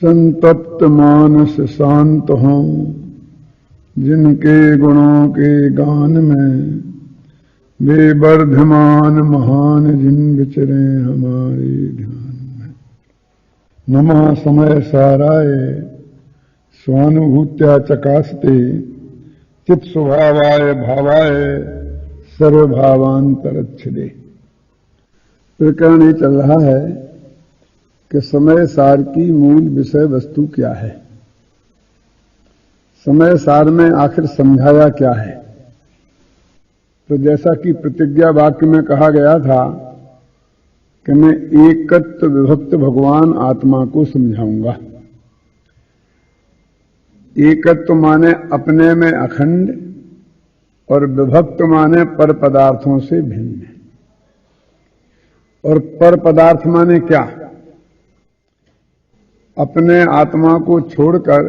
संतप्त मानस शांत हों, जिनके गुणों के गान में वे वर्धमान महान जिन विचरे हमारे ध्यान में। नमः समय साराय स्वानुभूत्या चकास्ते चित स्वभावाय भावाय सर्वभावांतरच्छिदे। प्रकरण ये चल रहा है कि समय सार की मूल विषय वस्तु क्या है, समय सार में आखिर समझाया क्या है। तो जैसा कि प्रतिज्ञा वाक्य में कहा गया था कि मैं एकत्व विभक्त भगवान आत्मा को समझाऊंगा। एकत्व माने अपने में अखंड और विभक्त माने पर पदार्थों से भिन्न। और पर पदार्थ माने क्या? अपने आत्मा को छोड़कर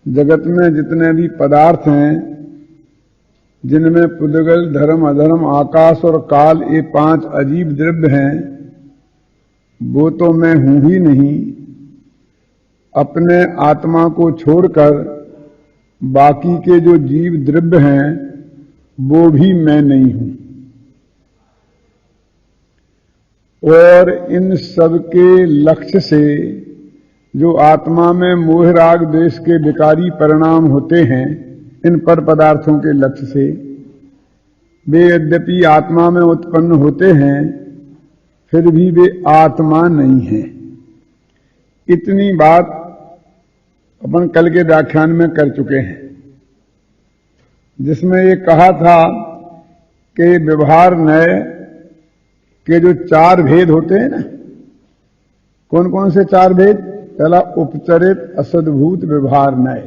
जगत में जितने भी पदार्थ हैं, जिनमें पुद्गल धर्म अधर्म आकाश और काल ये 5 अजीब द्रव्य हैं, वो तो मैं हूं ही नहीं। अपने आत्मा को छोड़कर बाकी के जो जीव द्रव्य हैं वो भी मैं नहीं हूं। और इन सब के लक्ष्य से जो आत्मा में मोह राग द्वेष के विकारी परिणाम होते हैं, इन पर पदार्थों के लक्ष्य से वे यद्यपि आत्मा में उत्पन्न होते हैं फिर भी वे आत्मा नहीं हैं। इतनी बात अपन कल के व्याख्यान में कर चुके हैं, जिसमें ये कहा था कि व्यवहार नय के जो 4 भेद होते हैं ना, कौन कौन से 4 भेद? पहला उपचरित असद्भूत व्यवहार नय,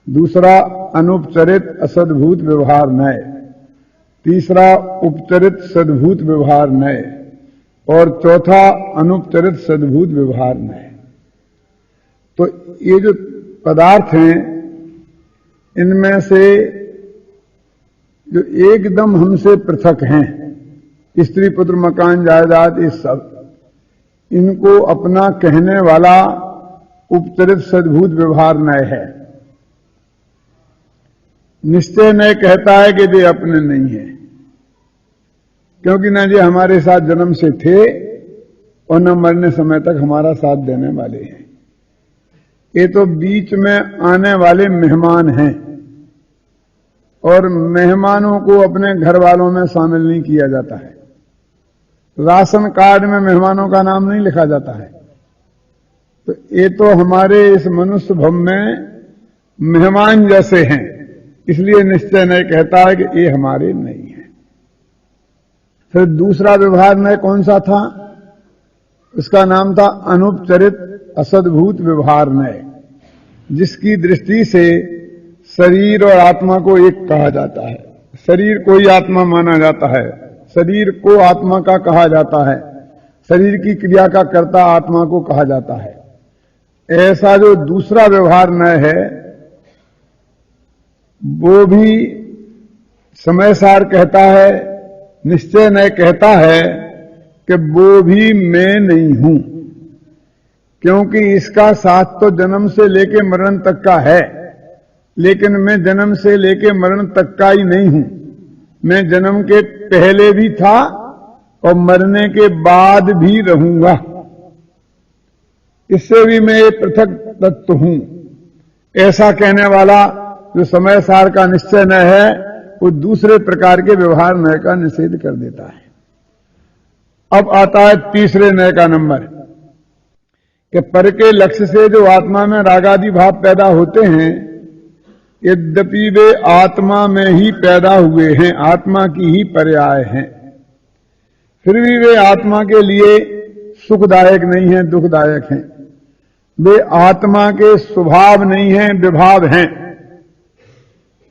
दूसरा अनुपचरित असद्भूत व्यवहार नय, तीसरा उपचरित सद्भूत व्यवहार नय और चौथा अनुपचरित सद्भूत व्यवहार नय। तो ये जो पदार्थ हैं, इनमें से जो एकदम हमसे पृथक हैं, स्त्री पुत्र मकान जायदाद ये सब, इनको अपना कहने वाला उपचरित सद्भूत व्यवहार नय है। निश्चय नय कहता है कि वे अपने नहीं है, क्योंकि न ये हमारे साथ जन्म से थे और न मरने समय तक हमारा साथ देने वाले हैं। ये तो बीच में आने वाले मेहमान हैं और मेहमानों को अपने घर वालों में शामिल नहीं किया जाता है। राशन कार्ड में मेहमानों का नाम नहीं लिखा जाता है। तो ये तो हमारे इस मनुष्य भव में मेहमान जैसे हैं, इसलिए निश्चय नहीं कहता है कि ये हमारे नहीं है। फिर दूसरा व्यवहार नय कौन सा था? उसका नाम था अनुपचरित असद्भूत व्यवहार नय, जिसकी दृष्टि से शरीर और आत्मा को एक कहा जाता है। शरीर को ही आत्मा माना जाता है, शरीर को आत्मा का कहा जाता है, शरीर की क्रिया का कर्ता आत्मा को कहा जाता है। ऐसा जो दूसरा व्यवहार नय है, वो भी समय सार कहता है, निश्चय नय कहता है कि वो भी मैं नहीं हूं, क्योंकि इसका साथ तो जन्म से लेके मरण तक का है, लेकिन मैं जन्म से लेके मरण तक का ही नहीं हूं। मैं जन्म के पहले भी था और मरने के बाद भी रहूंगा। इससे भी मैं एक पृथक तत्व हूं। ऐसा कहने वाला जो समय सार का निश्चय न है, वो दूसरे प्रकार के व्यवहार नय का निषेध कर देता है। अब आता है तीसरे नय का नंबर, कि पर के लक्ष्य से जो आत्मा में रागादि भाव पैदा होते हैं, यद्यपि वे आत्मा में ही पैदा हुए हैं, आत्मा की ही पर्याय हैं, फिर भी वे आत्मा के लिए सुखदायक नहीं हैं, दुखदायक हैं। वे आत्मा के स्वभाव नहीं हैं, विभाव हैं।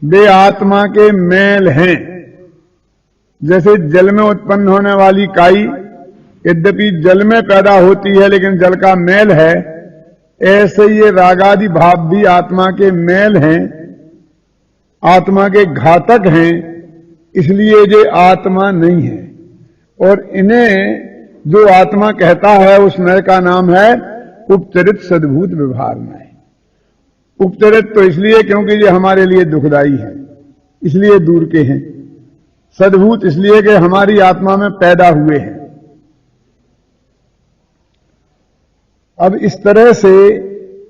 वे आत्मा के मेल हैं। जैसे जल में उत्पन्न होने वाली काई यद्यपि जल में पैदा होती है लेकिन जल का मेल है, ऐसे ये रागादि भाव भी आत्मा के मेल हैं, आत्मा के घातक हैं, इसलिए ये आत्मा नहीं है। और इन्हें जो आत्मा कहता है उस नय का नाम है उपचरित सद्भूत व्यवहार में। उपचरित तो इसलिए क्योंकि ये हमारे लिए दुखदाई है, इसलिए दूर के हैं। सद्भूत इसलिए कि हमारी आत्मा में पैदा हुए हैं। अब इस तरह से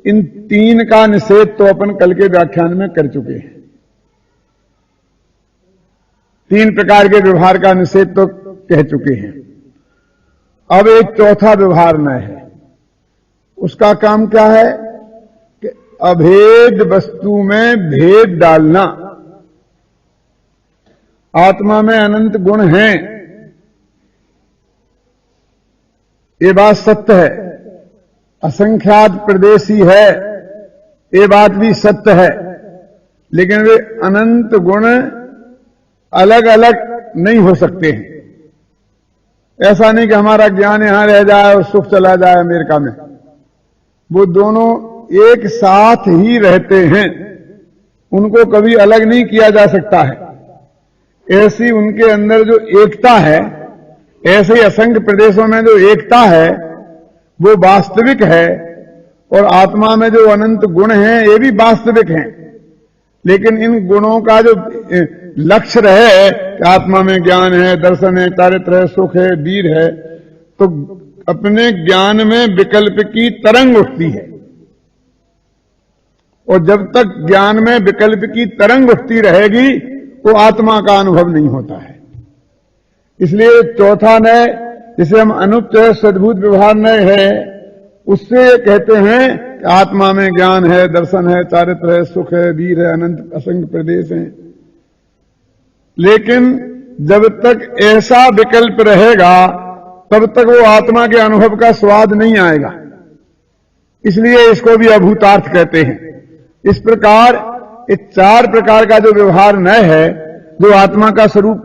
इन तीन का निषेध तो अपन कल के व्याख्यान में कर चुके हैं। तीन प्रकार के व्यवहार का निषेध तो कह चुके हैं। अब एक चौथा व्यवहार नय है। उसका काम क्या है कि अभेद वस्तु में भेद डालना। आत्मा में अनंत गुण हैं, ये बात सत्य है। असंख्यात प्रदेशी है, ये बात भी सत्य है। लेकिन वे अनंत गुण अलग अलग नहीं हो सकते हैं। ऐसा नहीं कि हमारा ज्ञान यहां रह जाए और सुख चला जाए अमेरिका में। वो दोनों एक साथ ही रहते हैं, उनको कभी अलग नहीं किया जा सकता है। ऐसी उनके अंदर जो एकता है, ऐसे ही असंख्य प्रदेशों में जो एकता है वो वास्तविक है, और आत्मा में जो अनंत गुण हैं ये भी वास्तविक हैं। लेकिन इन गुणों का जो लक्ष्य रहे कि आत्मा में ज्ञान है, दर्शन है, चारित्र है, सुख है, वीर है, तो अपने ज्ञान में विकल्प की तरंग उठती है। और जब तक ज्ञान में विकल्प की तरंग उठती रहेगी तो आत्मा का अनुभव नहीं होता है। इसलिए चौथा नय, जिसे हम अनुपचय सद्भूत व्यवहार नय है, उससे कहते हैं कि आत्मा में ज्ञान है, दर्शन है, चारित्र है, सुख है, वीर है, अनंत असंख्य प्रदेश है। लेकिन जब तक ऐसा विकल्प रहेगा तब तक वो आत्मा के अनुभव का स्वाद नहीं आएगा। इसलिए इसको भी अभूतार्थ कहते हैं। इस प्रकार इस चार प्रकार का जो व्यवहार नय है, जो आत्मा का स्वरूप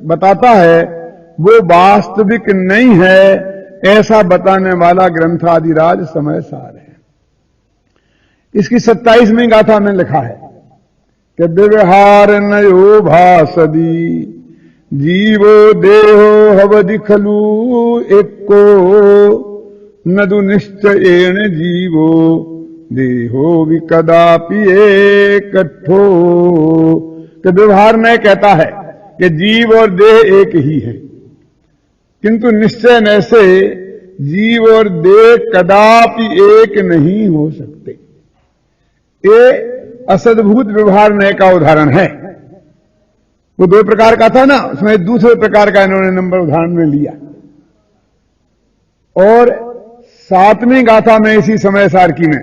बताता है, वो वास्तविक नहीं है, ऐसा बताने वाला ग्रंथादिराज समय सार है। इसकी 27वीं गाथा में लिखा है कि व्यवहार नयो भासदी जीवो देहो हवदि खलु एको नदु निश्चयेन जीवो देहो भी कदापि एकठो। कि व्यवहार नय कहता है कि जीव और देह एक ही है, किंतु निश्चय न से जीव और देह कदापि एक नहीं हो सकते। ये असद्भूत व्यवहार नय का उदाहरण है। वो दो प्रकार का था ना, उसमें दूसरे प्रकार का इन्होंने नंबर उदाहरण में लिया। और 7वीं गाथा में इसी समय सार की में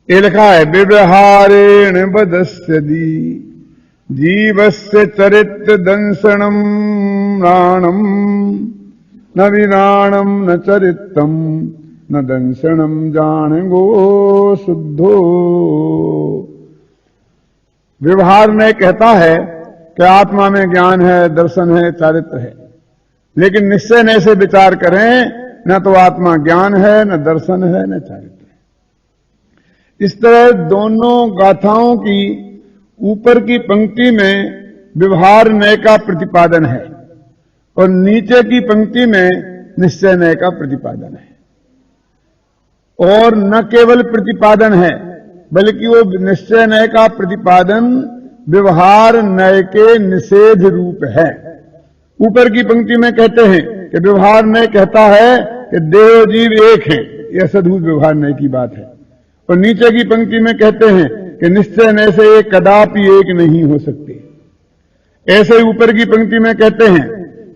ये लिखा है व्यवहारेण बदस्यति जीवस्य चरित्र दंसनम राणम न विराणम न चरित्रम न दंसनम जाणगो शुद्धो। व्यवहार ने कहता है कि आत्मा में ज्ञान है, दर्शन है, चारित्र है, लेकिन निश्चय ने से विचार करें, न तो आत्मा ज्ञान है, न दर्शन है, न चारित्र है। इस तरह दोनों गाथाओं की ऊपर की पंक्ति में व्यवहार नय का प्रतिपादन है और नीचे की पंक्ति में निश्चय नय का प्रतिपादन है। और न केवल प्रतिपादन है, बल्कि वो निश्चय नय का प्रतिपादन व्यवहार नय के निषेध रूप है। ऊपर की पंक्ति में कहते हैं कि व्यवहार नय कहता है कि देह जीव एक है, यह सद्भूत व्यवहार नय की बात है। और नीचे की पंक्ति में कहते हैं कि निश्चय नय से एक कदापि एक नहीं हो सकते। ऐसे ही ऊपर की पंक्ति में कहते हैं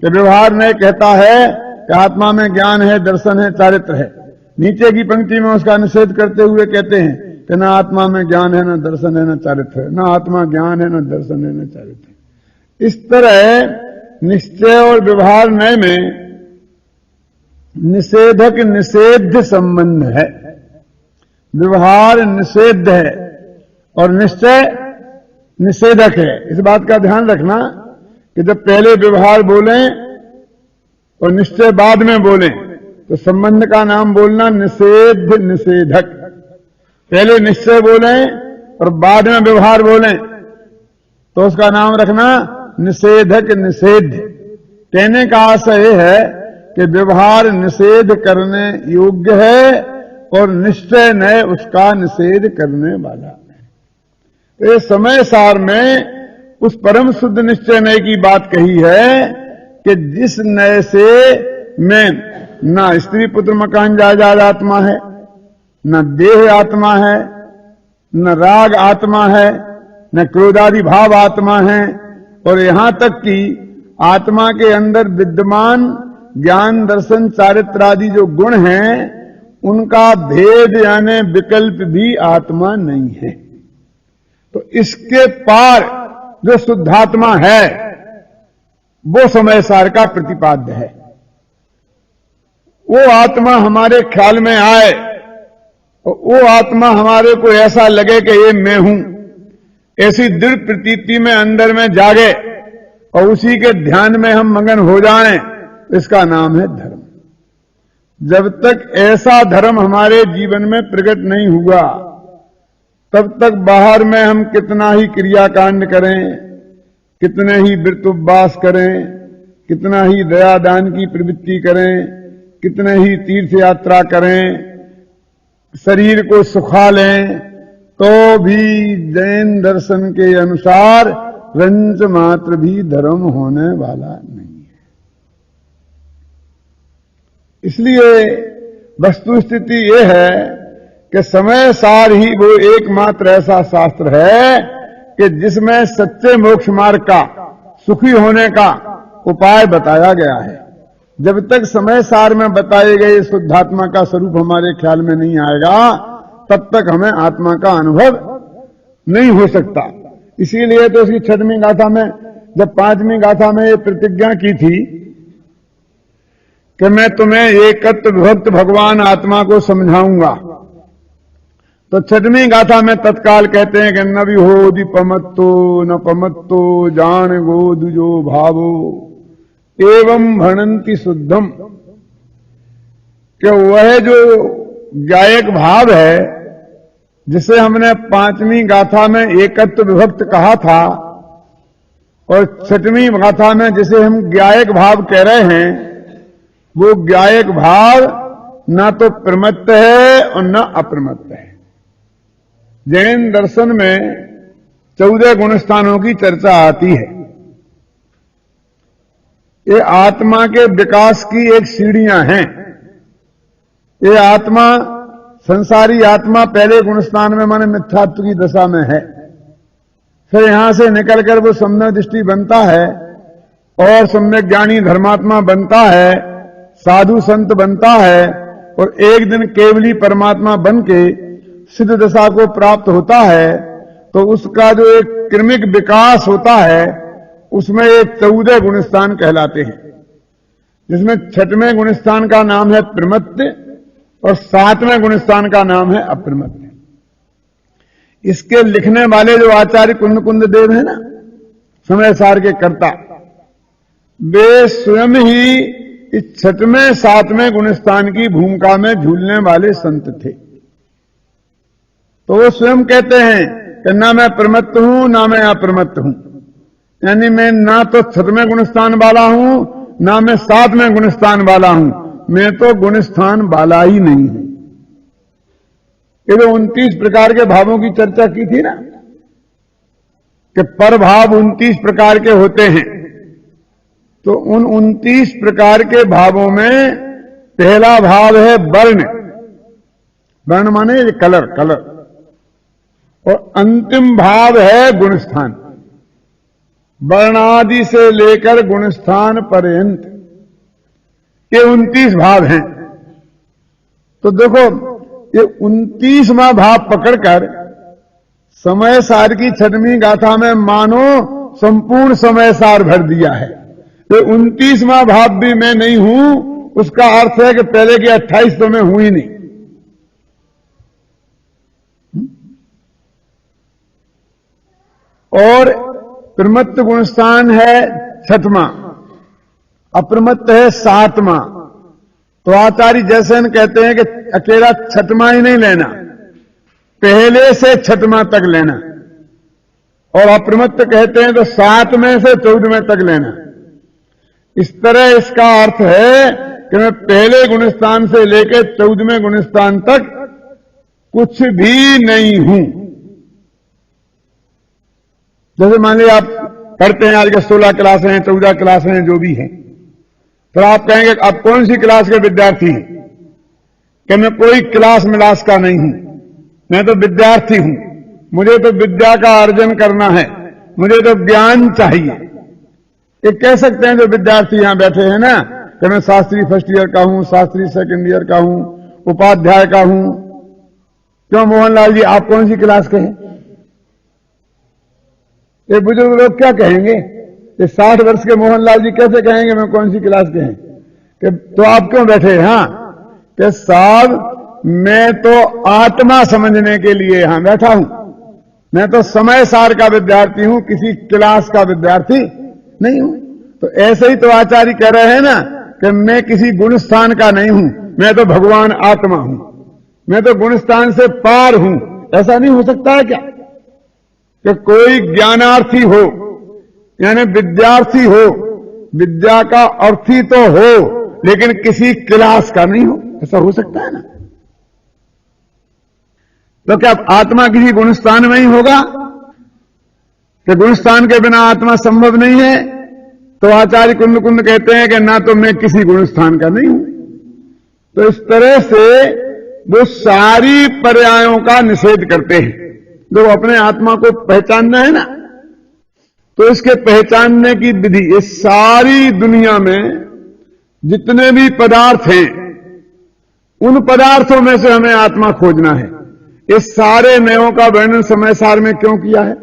कि व्यवहार नय कहता है कि आत्मा में ज्ञान है, दर्शन है, चारित्र है। नीचे की पंक्ति में उसका निषेध करते हुए कहते हैं कि न आत्मा में ज्ञान है, न दर्शन है, न चारित्र है। न आत्मा ज्ञान है, न दर्शन है, न चारित्र है। इस तरह निश्चय और व्यवहार नय में निषेधक निषेध संबंध है। व्यवहार निषेध है और निश्चय निषेधक है। इस बात का ध्यान रखना कि जब पहले व्यवहार बोलें और निश्चय बाद में बोलें तो संबंध का नाम बोलना निषेध निषेधक। पहले निश्चय बोलें और बाद में व्यवहार बोलें तो उसका नाम रखना निषेधक निषेध। कहने का आशय यह है कि व्यवहार निषेध करने योग्य है और निश्चय न उसका निषेध करने वाला है। ये समय सार में उस परम शुद्ध निश्चय नय की बात कही है कि जिस नय से मैं ना स्त्री पुत्र मकान जायदाद आत्मा है, न देह आत्मा है, न राग आत्मा है, न क्रोधादि भाव आत्मा है, और यहां तक कि आत्मा के अंदर विद्यमान ज्ञान दर्शन चारित्र आदि जो गुण हैं उनका भेद यानी विकल्प भी आत्मा नहीं है। तो इसके पार जो शुद्धात्मा है वो समय सार का प्रतिपाद्य है। वो आत्मा हमारे ख्याल में आए और वो आत्मा हमारे को ऐसा लगे कि ये मैं हूं, ऐसी दृढ़ प्रतीति में अंदर में जागे और उसी के ध्यान में हम मगन हो जाएं, इसका नाम है धर्म। जब तक ऐसा धर्म हमारे जीवन में प्रकट नहीं हुआ तब तक बाहर में हम कितना ही क्रियाकांड करें, कितने ही व्रत उपवास करें, कितना ही दयादान की प्रवृत्ति करें, कितने ही तीर्थ यात्रा करें, शरीर को सुखा लें, तो भी जैन दर्शन के अनुसार रंच मात्र भी धर्म होने वाला नहीं है। इसलिए वस्तु स्थिति यह है कि समय सार ही वो एकमात्र ऐसा शास्त्र है कि जिसमें सच्चे मोक्ष मार्ग का सुखी होने का उपाय बताया गया है। जब तक समय सार में बताए गए शुद्धात्मा का स्वरूप हमारे ख्याल में नहीं आएगा तब तक हमें आत्मा का अनुभव नहीं हो सकता। इसीलिए तो उसकी 6वीं गाथा में, जब 5वीं गाथा में ये प्रतिज्ञा की थी कि मैं तुम्हें एकत्व विभक्त भगवान आत्मा को समझाऊंगा, तो 6वीं गाथा में तत्काल कहते हैं कि न भी हो दीपमत्तो न पमत्तो जान गोद जो भावो एवं भणंति शुद्धम, कि वह जो गायक भाव है जिसे हमने 5वीं गाथा में एकत्व विभक्त कहा था और 6वीं गाथा में जिसे हम गायक भाव कह रहे हैं, वो गायक भाव न तो प्रमत्त है और न अप्रमत्त है। जैन दर्शन में 14 गुण स्थानों की चर्चा आती है। ये आत्मा के विकास की एक सीढ़ियां हैं। ये आत्मा, संसारी आत्मा पहले गुणस्थान में माने मिथ्यात्व की दशा में है, फिर यहां से निकलकर वो सम्यक दृष्टि बनता है और सम्यक ज्ञानी धर्मात्मा बनता है, साधु संत बनता है और एक दिन केवली परमात्मा बन के सिद्ध दशा को प्राप्त होता है। तो उसका जो एक क्रमिक विकास होता है उसमें ये 14 गुणस्थान कहलाते हैं, जिसमें 6वें गुणस्थान का नाम है प्रमत्त और 7वें गुणस्थान का नाम है अप्रमत्त। इसके लिखने वाले जो आचार्य कुंद देव है ना, समय सार के कर्ता, वे स्वयं ही इस 6वें 7वें गुणस्थान की भूमिका में झूलने वाले संत थे। तो वो स्वयं कहते हैं कि ना मैं प्रमत्त हूं ना मैं अप्रमत्त हूं, यानी मैं ना तो 6वें गुणस्थान वाला हूं ना मैं 7वें गुणस्थान वाला हूं, मैं तो गुणस्थान वाला ही नहीं हूं। ये जो 29 प्रकार के भावों की चर्चा की थी ना, कि पर भाव 29 प्रकार के होते हैं, तो उन 29 प्रकार के भावों में पहला भाव है वर्ण। वर्ण माने कलर, कलर। और अंतिम भाव है गुणस्थान। वर्णादि से लेकर गुणस्थान पर्यंत ये 29 भाव हैं। तो देखो ये 29वां भाव पकड़कर समय सार की 6वीं गाथा में मानो संपूर्ण समय सार भर दिया है। ये 29वां भाव भी मैं नहीं हूं, उसका अर्थ है कि पहले के 28 तो मैं हूं ही नहीं। और प्रमत्त गुणस्थान है 6वां, अप्रमत्त है 7वां। तो आचार्य जैसन कहते हैं कि अकेला 6वां ही नहीं लेना, पहले से 6वां तक लेना, और अप्रमत्त कहते हैं तो 7वें से 14वें तक लेना। इस तरह इसका अर्थ है कि मैं पहले गुणस्थान से लेकर 14वें गुणस्थान तक कुछ भी नहीं हूं। जैसे मान लीजिए आप पढ़ते हैं, आज के 16 क्लास हैं, 14 क्लास हैं, जो भी हैं, तो आप कहेंगे आप कौन सी क्लास के विद्यार्थी हैं? कि मैं कोई क्लास मिलास का नहीं हूं, मैं तो विद्यार्थी हूं, मुझे तो विद्या का अर्जन करना है, मुझे तो ज्ञान चाहिए। ये कह सकते हैं जो विद्यार्थी यहां बैठे हैं ना, कि मैं शास्त्री फर्स्ट ईयर का हूं, शास्त्री सेकंड ईयर का हूं, उपाध्याय का हूं। क्यों मोहनलाल जी, आप कौन सी क्लास के हैं? ये बुजुर्ग लोग क्या कहेंगे? ये 60 वर्ष के मोहनलाल जी कैसे कहेंगे मैं कौन सी क्लास के हैं? कि तो आप क्यों बैठे? हाँ, कि साहब मैं तो आत्मा समझने के लिए यहां बैठा हूं, मैं तो समय सार का विद्यार्थी हूं, किसी क्लास का विद्यार्थी नहीं हूं। तो ऐसे ही तो आचार्य कह रहे हैं ना कि मैं किसी गुणस्थान का नहीं हूं, मैं तो भगवान आत्मा हूं, मैं तो गुणस्थान से पार हूं। ऐसा नहीं हो सकता है क्या कि कोई ज्ञानार्थी हो, यानी विद्यार्थी हो, विद्या का अर्थी तो हो, लेकिन किसी क्लास का नहीं हो? ऐसा हो सकता है ना? तो क्या आत्मा किसी गुणस्थान में ही होगा? कि गुणस्थान के बिना आत्मा संभव नहीं है? तो आचार्य कुंड कुंड कहते हैं कि ना तो मैं किसी गुणस्थान का नहीं हूं। तो इस तरह से वो सारी पर्यायों का निषेध करते हैं। जो अपने आत्मा को पहचानना है ना, तो इसके पहचानने की विधि, इस सारी दुनिया में जितने भी पदार्थ हैं, उन पदार्थों में से हमें आत्मा खोजना है। इस सारे नयों का वर्णन समय सार में क्यों किया है?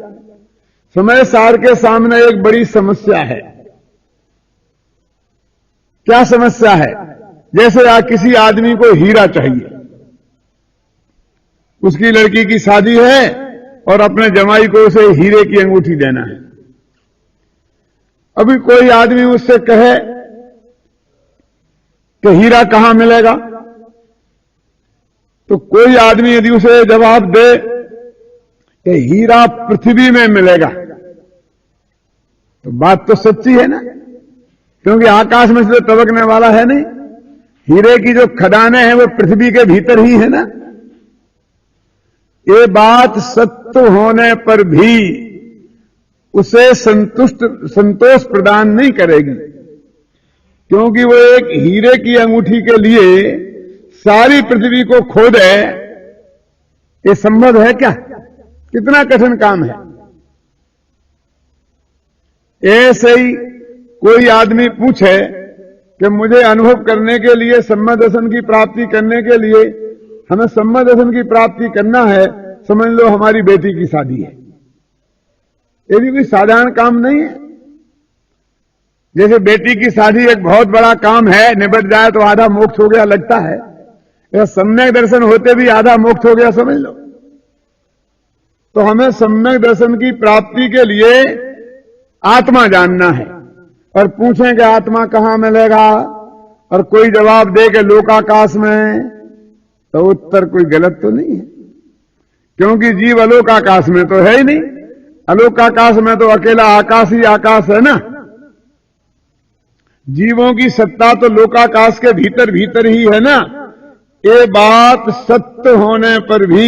समय सार के सामने एक बड़ी समस्या है। क्या समस्या है? जैसे किसी आदमी को हीरा चाहिए, उसकी लड़की की शादी है और अपने जमाई को उसे हीरे की अंगूठी देना है। अभी कोई आदमी उससे कहे कि हीरा कहां मिलेगा, तो कोई आदमी यदि उसे जवाब दे कि हीरा पृथ्वी में मिलेगा, तो बात तो सच्ची है ना, क्योंकि आकाश में से टपकने वाला है नहीं। हीरे की जो खदानें हैं वो पृथ्वी के भीतर ही है ना। ये बात सत्य होने पर भी उसे संतोष प्रदान नहीं करेगी, क्योंकि वो एक हीरे की अंगूठी के लिए सारी पृथ्वी को खोदे, ये संभव है क्या? कितना कठिन काम है। ऐसे ही कोई आदमी पूछे कि मुझे अनुभव करने के लिए, सम्यक दर्शन की प्राप्ति करने के लिए, हमें सम्यक दर्शन की प्राप्ति करना है, समझ लो हमारी बेटी की शादी है। ये भी कोई साधारण काम नहीं है। जैसे बेटी की शादी एक बहुत बड़ा काम है, निबट जाए तो आधा मोक्ष हो गया लगता है, या सम्यक दर्शन होते भी आधा मोक्ष हो गया समझ लो। तो हमें सम्यक दर्शन की प्राप्ति के लिए आत्मा जानना है, और पूछें कि आत्मा कहां मिलेगा, और कोई जवाब दे कि लोकाकाश में, तो उत्तर कोई गलत तो नहीं है, क्योंकि जीव अलोकाकाश में तो है ही नहीं। अलोकाकाश में तो अकेला आकाश ही आकाश है ना। जीवों की सत्ता तो लोकाकाश के भीतर भीतर ही है ना। ये बात सत्य होने पर भी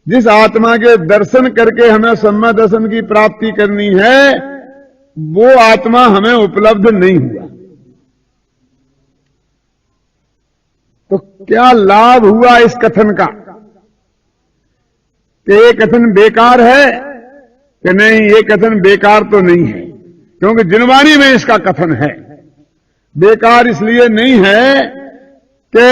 जिस आत्मा के दर्शन करके हमें सम्यक दर्शन की प्राप्ति करनी है, वो आत्मा हमें उपलब्ध नहीं हुआ। तो क्या लाभ हुआ इस कथन का? कि ये कथन बेकार है कि नहीं? ये कथन बेकार तो नहीं है, क्योंकि जिनवाणी में इसका कथन है। बेकार इसलिए नहीं है कि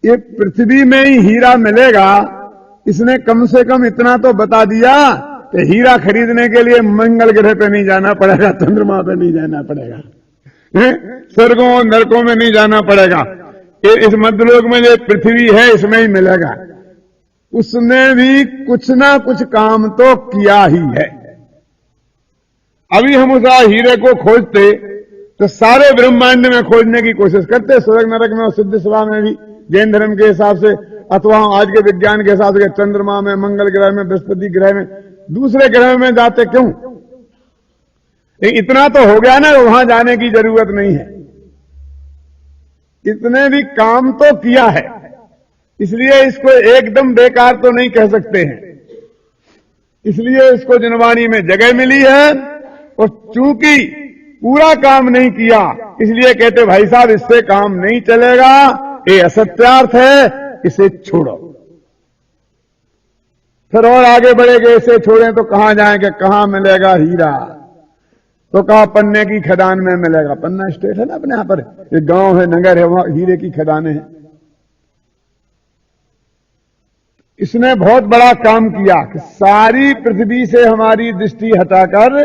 ये पृथ्वी में ही हीरा मिलेगा, इसने कम से कम इतना तो बता दिया कि हीरा खरीदने के लिए मंगल ग्रह पे नहीं जाना पड़ेगा, चंद्रमा पे नहीं जाना पड़ेगा, स्वर्गों और नरकों में नहीं जाना पड़ेगा, इस मध्यलोक में जो पृथ्वी है इसमें ही मिलेगा। उसने भी कुछ ना कुछ काम तो किया ही है। अभी हम उस हीरे को खोजते तो सारे ब्रह्मांड में खोजने की कोशिश करते, स्वर्ग नरक में और सिद्ध सभा में भी, जैन धर्म के हिसाब से, अथवा आज के विज्ञान के हिसाब से चंद्रमा में, मंगल ग्रह में, बृहस्पति ग्रह में, दूसरे ग्रह में जाते क्यों? इतना तो हो गया ना, वहां जाने की जरूरत नहीं है। इतने भी काम तो किया है, इसलिए इसको एकदम बेकार तो नहीं कह सकते हैं, इसलिए इसको जनवाणी में जगह मिली है। और चूंकि पूरा काम नहीं किया इसलिए कहते भाई साहब इससे काम नहीं चलेगा, ये असत्यार्थ है, इसे छोड़ो। फिर और आगे बढ़ेंगे, इसे छोड़ें तो कहां जाएंगे, कहां मिलेगा हीरा? तो कहा पन्ने की खदान में मिलेगा। पन्ना स्टेट है ना अपने यहां पर, एक गांव है, नगर है, वहां हीरे की खदानें हैं। इसने बहुत बड़ा काम किया कि सारी पृथ्वी से हमारी दृष्टि हटाकर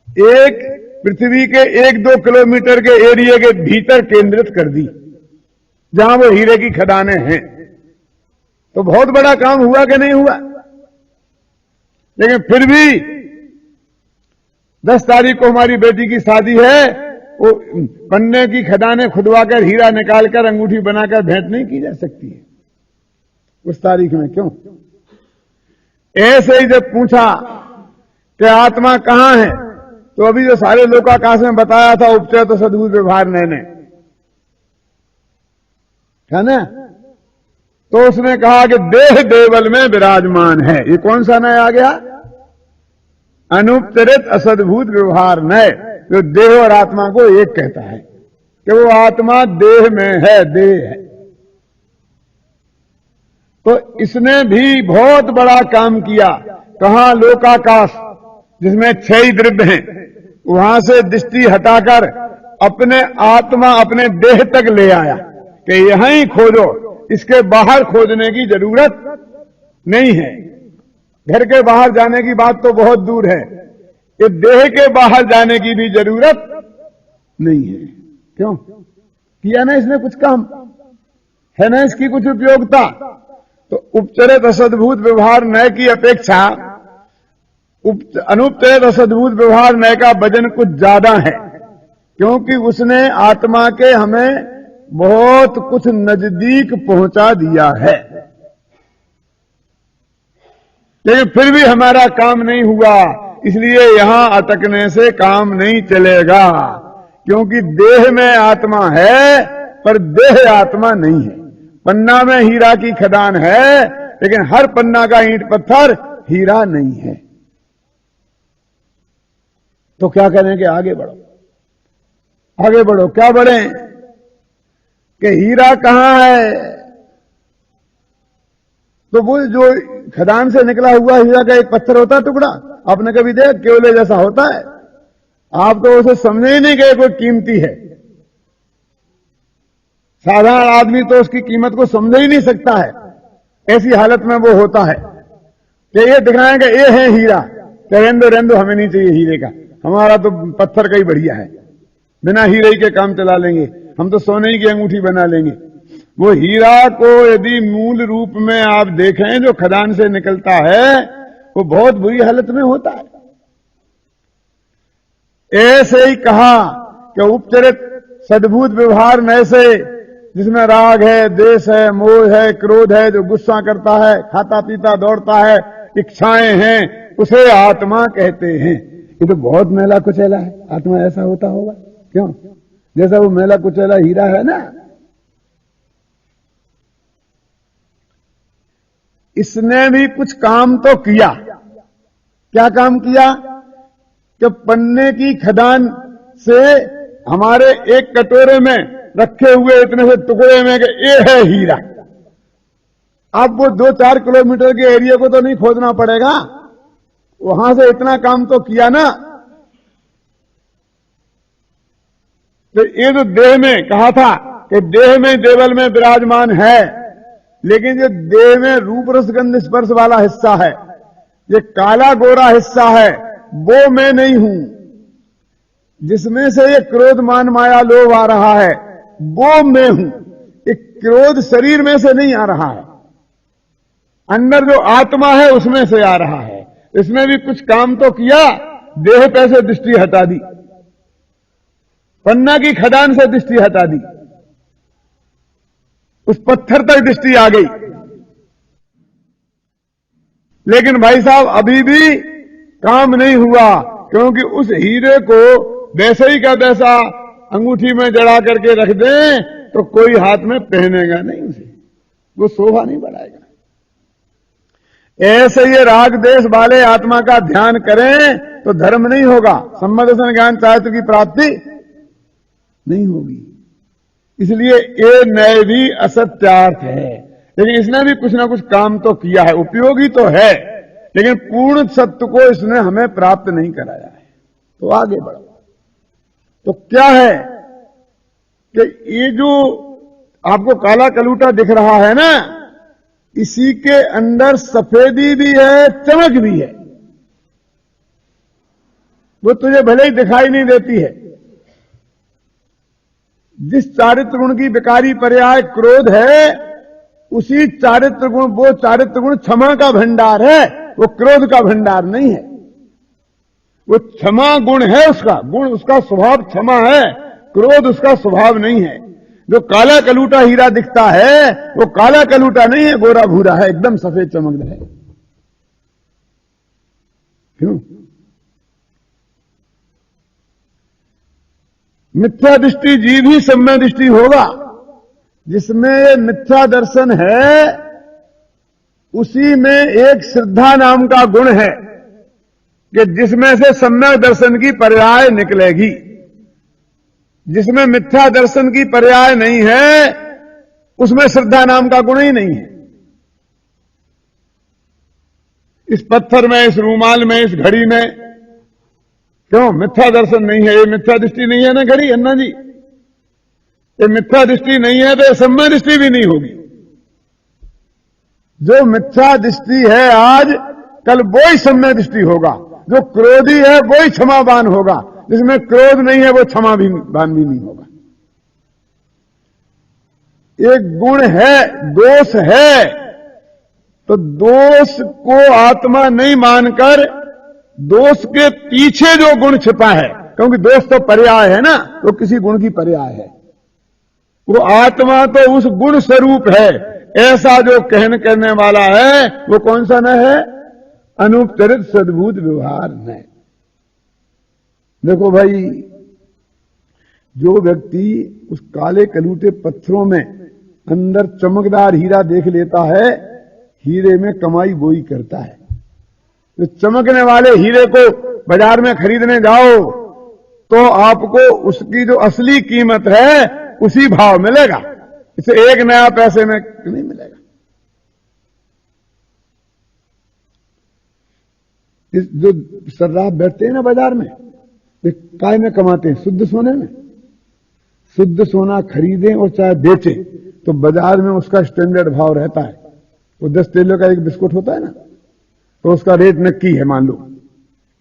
एक पृथ्वी के 1-2 किलोमीटर के एरिया के भीतर केंद्रित कर दी, जहां वो हीरे की खदानें हैं। तो बहुत बड़ा काम हुआ कि नहीं हुआ? लेकिन फिर भी 10 तारीख को हमारी बेटी की शादी है, वो पन्ने की खदानें खुदवाकर हीरा निकालकर अंगूठी बनाकर भेंट नहीं की जा सकती है उस तारीख में? क्यों? ऐसे ही जब पूछा कि आत्मा कहां है, तो अभी जो सारे लोकाकाश में बताया था उपचय तो सद्भुत व्यवहार ने है ना, तो उसने कहा कि देह देवल में विराजमान है। ये कौन सा नय आ गया? अनुपचरित असद्भुत व्यवहार नय, जो देह और आत्मा को एक कहता है कि वो आत्मा देह में है, देह है। तो इसने भी बहुत बड़ा काम किया। कहां? लोकाकाश, जिसमें 6 ही द्रव्य हैं, वहां से दृष्टि हटाकर अपने आत्मा, अपने देह तक ले आया कि यहीं खोजो, इसके बाहर खोजने की जरूरत नहीं है। घर के बाहर जाने की बात तो बहुत दूर है, ये देह के बाहर जाने की भी जरूरत नहीं है। क्यों? किया ना इसने कुछ काम, है ना इसकी कुछ उपयोगिता। तो उपचरित असद्भुत व्यवहार नय की अपेक्षा अनुपचरित असद्भुत व्यवहार नय का वजन कुछ ज्यादा है, क्योंकि उसने आत्मा के हमें बहुत कुछ नजदीक पहुंचा दिया है। लेकिन फिर भी हमारा काम नहीं हुआ, इसलिए यहां अटकने से काम नहीं चलेगा, क्योंकि देह में आत्मा है पर देह आत्मा नहीं है। पन्ना में हीरा की खदान है, लेकिन हर पन्ना का ईंट पत्थर हीरा नहीं है। तो क्या करें कि आगे बढ़ो, आगे बढ़ो। क्या बढ़ें कि हीरा कहां है? तो वो जो खदान से निकला हुआ हीरा का एक पत्थर होता है, टुकड़ा, आपने कभी देखा? केवले जैसा होता है। आप तो उसे समझे ही नहीं गए कोई कीमती है। साधारण आदमी तो उसकी कीमत को समझ ही नहीं सकता है। ऐसी हालत में वो होता है कि ये दिखाएंगे ये है हीरा, तो रेंदो हमें नहीं चाहिए हीरे का, हमारा तो पत्थर का ही बढ़िया है, बिना हीरे के काम चला लेंगे, हम तो सोने की अंगूठी बना लेंगे। वो हीरा को यदि मूल रूप में आप देखें जो खदान से निकलता है, वो बहुत बुरी हालत में होता है। ऐसे ही कहा कि उपचरित सद्भुत व्यवहार नय से, जिसमें राग है, द्वेष है, मोह है, क्रोध है, जो गुस्सा करता है, खाता पीता दौड़ता है, इच्छाएं हैं, उसे आत्मा कहते हैं। ये तो बहुत मेला कुचैला है। आत्मा ऐसा होता होगा? क्यों? जैसा वो मेला कुचैला हीरा है ना, इसने भी कुछ काम तो किया। क्या काम किया? कि पन्ने की खदान से हमारे एक कटोरे में रखे हुए इतने से टुकड़े में कि ये है हीरा। अब वो 2-4 किलोमीटर के एरिया को तो नहीं खोजना पड़ेगा, वहां से इतना काम तो किया ना। तो ये जो देह में कहा था कि देह में देवल में विराजमान है, लेकिन जो देह में रूप रसगंध स्पर्श वाला हिस्सा है, ये काला गोरा हिस्सा है, वो मैं नहीं हूं। जिसमें से ये क्रोध मान माया लोभ आ रहा है, वो मैं हूं। ये क्रोध शरीर में से नहीं आ रहा है, अंदर जो आत्मा है उसमें से आ रहा है। इसमें भी कुछ काम तो किया, देह पे से दृष्टि हटा दी, पन्ना की खदान से दृष्टि हटा दी, उस पत्थर तक दृष्टि आ गई। लेकिन भाई साहब अभी भी काम नहीं हुआ, क्योंकि उस हीरे को वैसे ही का वैसा अंगूठी में जड़ा करके रख दें तो कोई हाथ में पहनेगा नहीं उसे। वो शोभा नहीं बढ़ाएगा। ऐसे ये राग देश वाले आत्मा का ध्यान करें तो धर्म नहीं होगा, सम्यक दर्शन ज्ञान चारित्र की प्राप्ति नहीं होगी। इसलिए ये नए भी असत्यार्थ है, लेकिन इसने भी कुछ ना कुछ काम तो किया है, उपयोगी तो है, लेकिन पूर्ण सत्य को इसने हमें प्राप्त नहीं कराया है। तो आगे बढ़ो। तो क्या है कि ये जो आपको काला कलूटा दिख रहा है ना, इसी के अंदर सफेदी भी है, चमक भी है। वो तुझे भले ही दिखाई नहीं देती है। जिस चारित्र गुण की विकारी पर्याय क्रोध है, उसी चारित्र गुण, वो चारित्र गुण क्षमा का भंडार है, वो क्रोध का भंडार नहीं है। वो क्षमा गुण है, उसका गुण, उसका स्वभाव क्षमा है, क्रोध उसका स्वभाव नहीं है। जो काला कलूटा हीरा दिखता है वो काला कलूटा नहीं है, गोरा भूरा है, एकदम सफेद चमकता है। क्यों? मिथ्या दृष्टि जीव ही सम्यक दृष्टि होगा। जिसमें ये मिथ्या दर्शन है उसी में एक श्रद्धा नाम का गुण है कि जिसमें से सम्यक दर्शन की पर्याय निकलेगी। जिसमें मिथ्या दर्शन की पर्याय नहीं है उसमें श्रद्धा नाम का गुण ही नहीं है। इस पत्थर में, इस रूमाल में, इस घड़ी में क्यों मिथ्या दर्शन नहीं है? ये मिथ्या दृष्टि नहीं है ना घड़ी, अन्ना जी। ये मिथ्या दृष्टि नहीं है तो सम्यक दृष्टि भी नहीं होगी। जो मिथ्या दृष्टि है आज, कल वो ही सम्यक दृष्टि होगा। जो क्रोधी है वो ही क्षमावान होगा, जिसमें क्रोध नहीं है वो क्षमावान भी नहीं होगा। एक गुण है, दोष है, तो दोष को आत्मा नहीं मानकर दोष के पीछे जो गुण छिपा है, क्योंकि दोष तो पर्याय है ना, तो किसी गुण की पर्याय है, वो आत्मा तो उस गुण स्वरूप है। ऐसा जो कहन करने वाला है वो कौन सा न है? अनुपचरित सद्भूत व्यवहार न। देखो भाई, जो व्यक्ति उस काले कलूटे पत्थरों में अंदर चमकदार हीरा देख लेता है, हीरे में कमाई वो ही करता है। तो चमकने वाले हीरे को बाजार में खरीदने जाओ तो आपको उसकी जो असली कीमत है उसी भाव मिलेगा, इसे एक नया पैसे में नहीं मिलेगा। जो सर्राफ बैठते हैं ना बाजार में, वे काय में कमाते हैं? शुद्ध सोने में। शुद्ध सोना खरीदें और चाहे बेचें तो बाजार में उसका स्टैंडर्ड भाव रहता है। वो 10 तेलों का एक बिस्कुट होता है ना, तो उसका रेट नक्की है। मान लो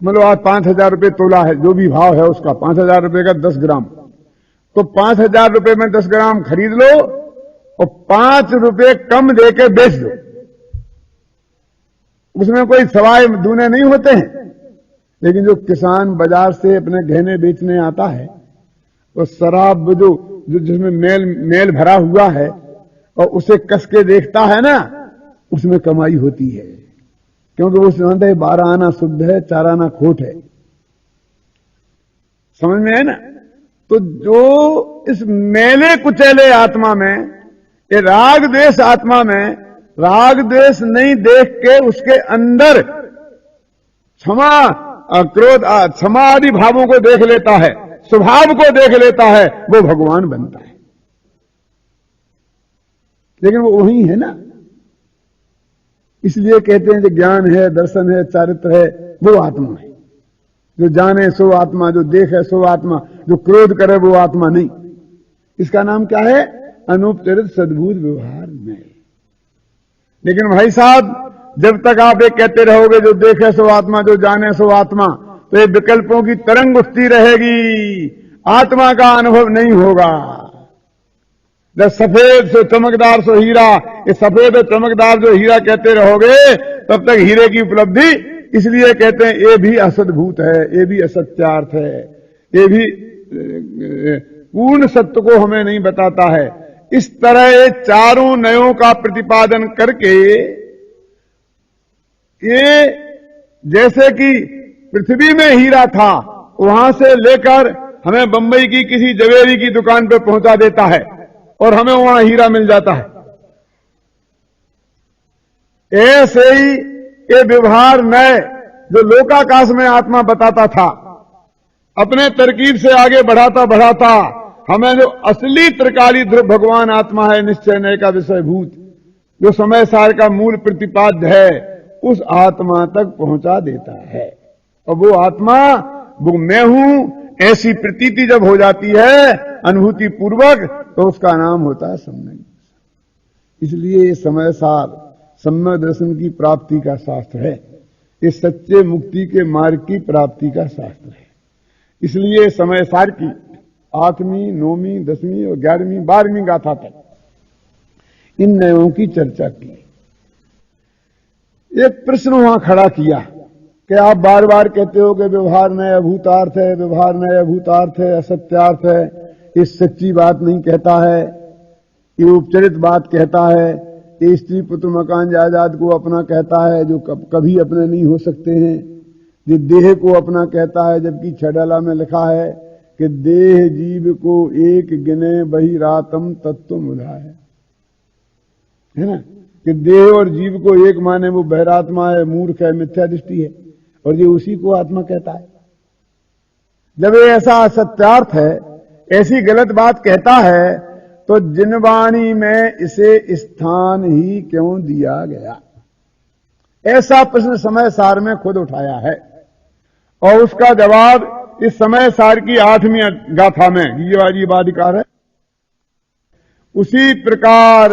मतलब आज 5,000 रुपये तोला है, जो भी भाव है उसका 5,000 रुपये का 10 ग्राम, तो 5,000 रुपये में 10 ग्राम खरीद लो और 5 रुपये कम देके बेच दो। उसमें कोई सवाए दूने नहीं होते हैं। लेकिन जो किसान बाजार से अपने गहने बेचने आता है, वो शराब जो जिसमें मेल भरा हुआ है और उसे कस के देखता है ना, उसमें कमाई होती है, क्योंकि वो जानता है 12 आना शुद्ध है, 4 आना खोट है। समझ में है ना? तो जो इस मेले कुचैले आत्मा में, ये राग द्वेष आत्मा में, राग द्वेष नहीं देख के उसके अंदर क्षमा, क्रोध, क्षमा आदि भावों को देख लेता है, स्वभाव को देख लेता है, वो भगवान बनता है। लेकिन वो वही है ना। इसलिए कहते हैं कि ज्ञान है, दर्शन है, चारित्र है, वो आत्मा है। जो जाने सो आत्मा, जो देखे सो आत्मा, जो क्रोध करे वो आत्मा नहीं। इसका नाम क्या है? अनुपचरित सद्भूत व्यवहार में। लेकिन भाई साहब, जब तक आप ये कहते रहोगे जो देखे सो आत्मा, जो जाने सो आत्मा, तो ये विकल्पों की तरंग उठती रहेगी, आत्मा का अनुभव नहीं होगा। जब सफेद सो चमकदार सो हीरा, ये सफेद और चमकदार जो हीरा कहते रहोगे, तब तक हीरे की उपलब्धि, इसलिए कहते हैं ये भी असद्भूत है, ये भी असत्यार्थ है, ये भी पूर्ण सत्य को हमें नहीं बताता है। इस तरह ये चारों नयों का प्रतिपादन करके, ये जैसे कि पृथ्वी में हीरा था, वहां से लेकर हमें बंबई की किसी जवेरी की दुकान पर पहुंचा देता है और हमें वहां हीरा मिल जाता है। ऐसे ही ये व्यवहार नए जो लोकाकाश में आत्मा बताता था, अपने तरकीब से आगे बढ़ाता बढ़ाता हमें जो असली त्रिकाली ध्रुव भगवान आत्मा है, निश्चय नय का विषयभूत, जो समय सार का मूल प्रतिपाद्य है, उस आत्मा तक पहुंचा देता है। और वो आत्मा, वो मैं हूं, ऐसी प्रतीति जब हो जाती है अनुभूति पूर्वक, तो उसका नाम होता है सम्यक। इसलिए समय सार सम्यक दर्शन की प्राप्ति का शास्त्र है, इस सच्चे मुक्ति के मार्ग की प्राप्ति का शास्त्र है। इसलिए समय सार की 8वीं, 9वीं, 10वीं और 11वीं, 12वीं गाथा तक इन नयों की चर्चा की। एक प्रश्न वहां खड़ा किया कि आप बार बार कहते हो कि व्यवहार नय अभूतार्थ है, व्यवहार नय अभूतार्थ है, असत्यार्थ है, ये सच्ची बात नहीं कहता है, ये उपचरित बात कहता है, ये स्त्री पुत्र मकान जायदाद को अपना कहता है जो कभी अपने नहीं हो सकते हैं, ये देह को अपना कहता है, जबकि छडाला में लिखा है कि देह जीव को एक गिने बहिरातम तत्व मुधा है ना, कि देह और जीव को एक माने वो बहिरात्मा है, मूर्ख है, मिथ्या दृष्टि है, और ये उसी को आत्मा कहता है। जब ये ऐसा असत्यार्थ है, ऐसी गलत बात कहता है, तो जिनवाणी में इसे स्थान ही क्यों दिया गया? ऐसा प्रश्न समय सार में खुद उठाया है, और उसका जवाब इस समय सार की 8वीं गाथा में ये वादिकार है। उसी प्रकार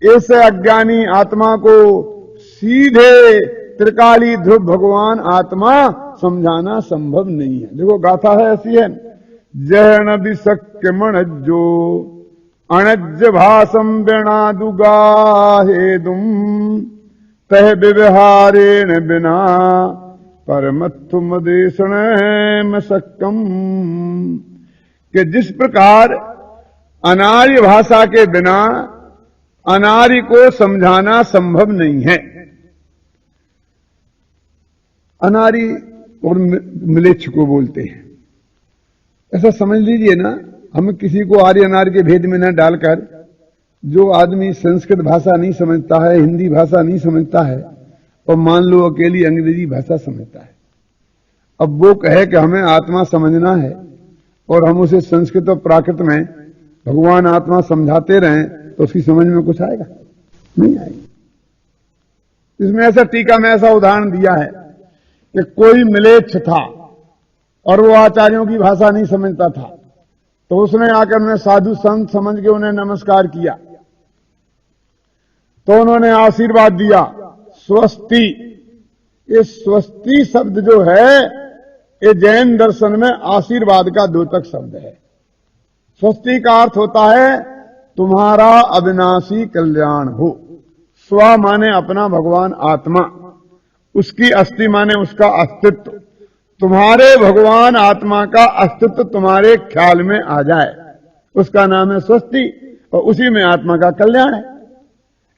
इस अज्ञानी आत्मा को सीधे त्रिकाली ध्रुव भगवान आत्मा समझाना संभव नहीं है। देखो गाथा है ऐसी है, जय नदि सक्य मणज्जो अणज भाषम वेणादुगाहेदुम तह व्यवहारेण बिना परमत्व मदेशण मसक्कम, कि जिस प्रकार अनार्य भाषा के बिना अनार्य को समझाना संभव नहीं है। अनार्य और मिलेच्छ को बोलते हैं, ऐसा समझ लीजिए ना। हम किसी को आर्य अनार्य के भेद में न डालकर, जो आदमी संस्कृत भाषा नहीं समझता है, हिंदी भाषा नहीं समझता है, और मान लो अकेली अंग्रेजी भाषा समझता है, अब वो कहे कि हमें आत्मा समझना है और हम उसे संस्कृत और प्राकृत में भगवान आत्मा समझाते रहें, तो उसकी समझ में कुछ आएगा? नहीं आएगा। इसमें ऐसा टीका में ऐसा उदाहरण दिया है कि कोई मिलेच्छ था और वो आचार्यों की भाषा नहीं समझता था, तो उसने आकर उन्हें साधु संत समझ के उन्हें नमस्कार किया, तो उन्होंने आशीर्वाद दिया, स्वस्ति। ये स्वस्ति शब्द जो है, ये जैन दर्शन में आशीर्वाद का द्योतक शब्द है। स्वस्ति का अर्थ होता है तुम्हारा अविनाशी कल्याण हो। स्व माने अपना भगवान आत्मा, उसकी अस्थि माने उसका अस्तित्व, तुम्हारे भगवान आत्मा का अस्तित्व तुम्हारे ख्याल में आ जाए, उसका नाम है स्वस्ति, और उसी में आत्मा का कल्याण है।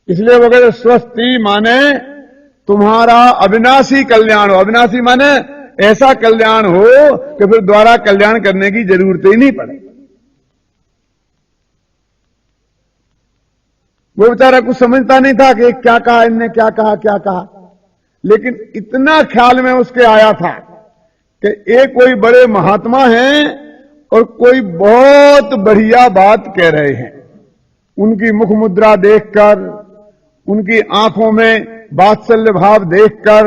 इसलिए वो कहते स्वस्ति माने तुम्हारा अविनाशी कल्याण हो। अविनाशी माने ऐसा कल्याण हो कि फिर द्वारा कल्याण करने की जरूरत ही नहीं पड़े। वो बेचारा कुछ समझता नहीं था कि क्या कहा इनने, क्या कहा, लेकिन इतना ख्याल में उसके आया था कि एक कोई बड़े महात्मा हैं और कोई बहुत बढ़िया बात कह रहे हैं। उनकी मुख मुद्रा देखकर, उनकी आंखों में वात्सल्य भाव देखकर,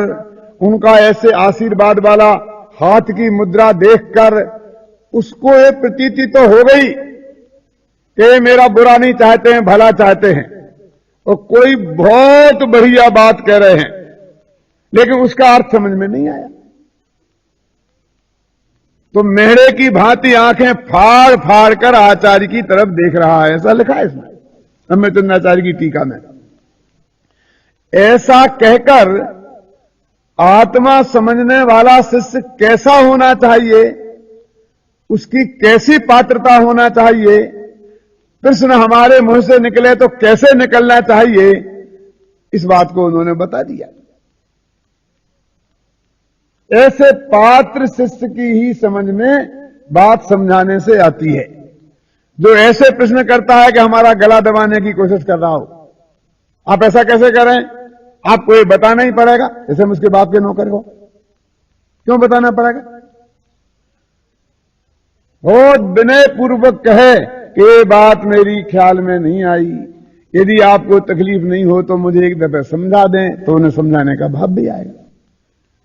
उनका ऐसे आशीर्वाद वाला हाथ की मुद्रा देखकर उसको ये प्रतीति तो हो गई कि मेरा बुरा नहीं चाहते हैं, भला चाहते हैं, और कोई बहुत बढ़िया बात कह रहे हैं, लेकिन उसका अर्थ समझ में नहीं आया। तो मेढ़े की भांति आंखें फाड़ फाड़ कर आचार्य की तरफ देख रहा है, ऐसा लिखा है इसमें अमृतचंद्राचार्य की टीका में। ऐसा कहकर आत्मा समझने वाला शिष्य कैसा होना चाहिए, उसकी कैसी पात्रता होना चाहिए, प्रश्न हमारे मुंह से निकले तो कैसे निकलना चाहिए, इस बात को उन्होंने बता दिया। ऐसे पात्र शिष्य की ही समझ में बात समझाने से आती है। जो ऐसे प्रश्न करता है कि हमारा गला दबाने की कोशिश कर रहा हो, आप ऐसा कैसे करें? आपको ये बताना ही पड़ेगा, जैसे हम उसके बाप के नौकर हो। क्यों बताना पड़ेगा? बहुत विनय पूर्वक कहे कि ये बात मेरी ख्याल में नहीं आई, यदि आपको तकलीफ नहीं हो तो मुझे एक दफे समझा दें, तो उन्हें समझाने का भाव भी आएगा।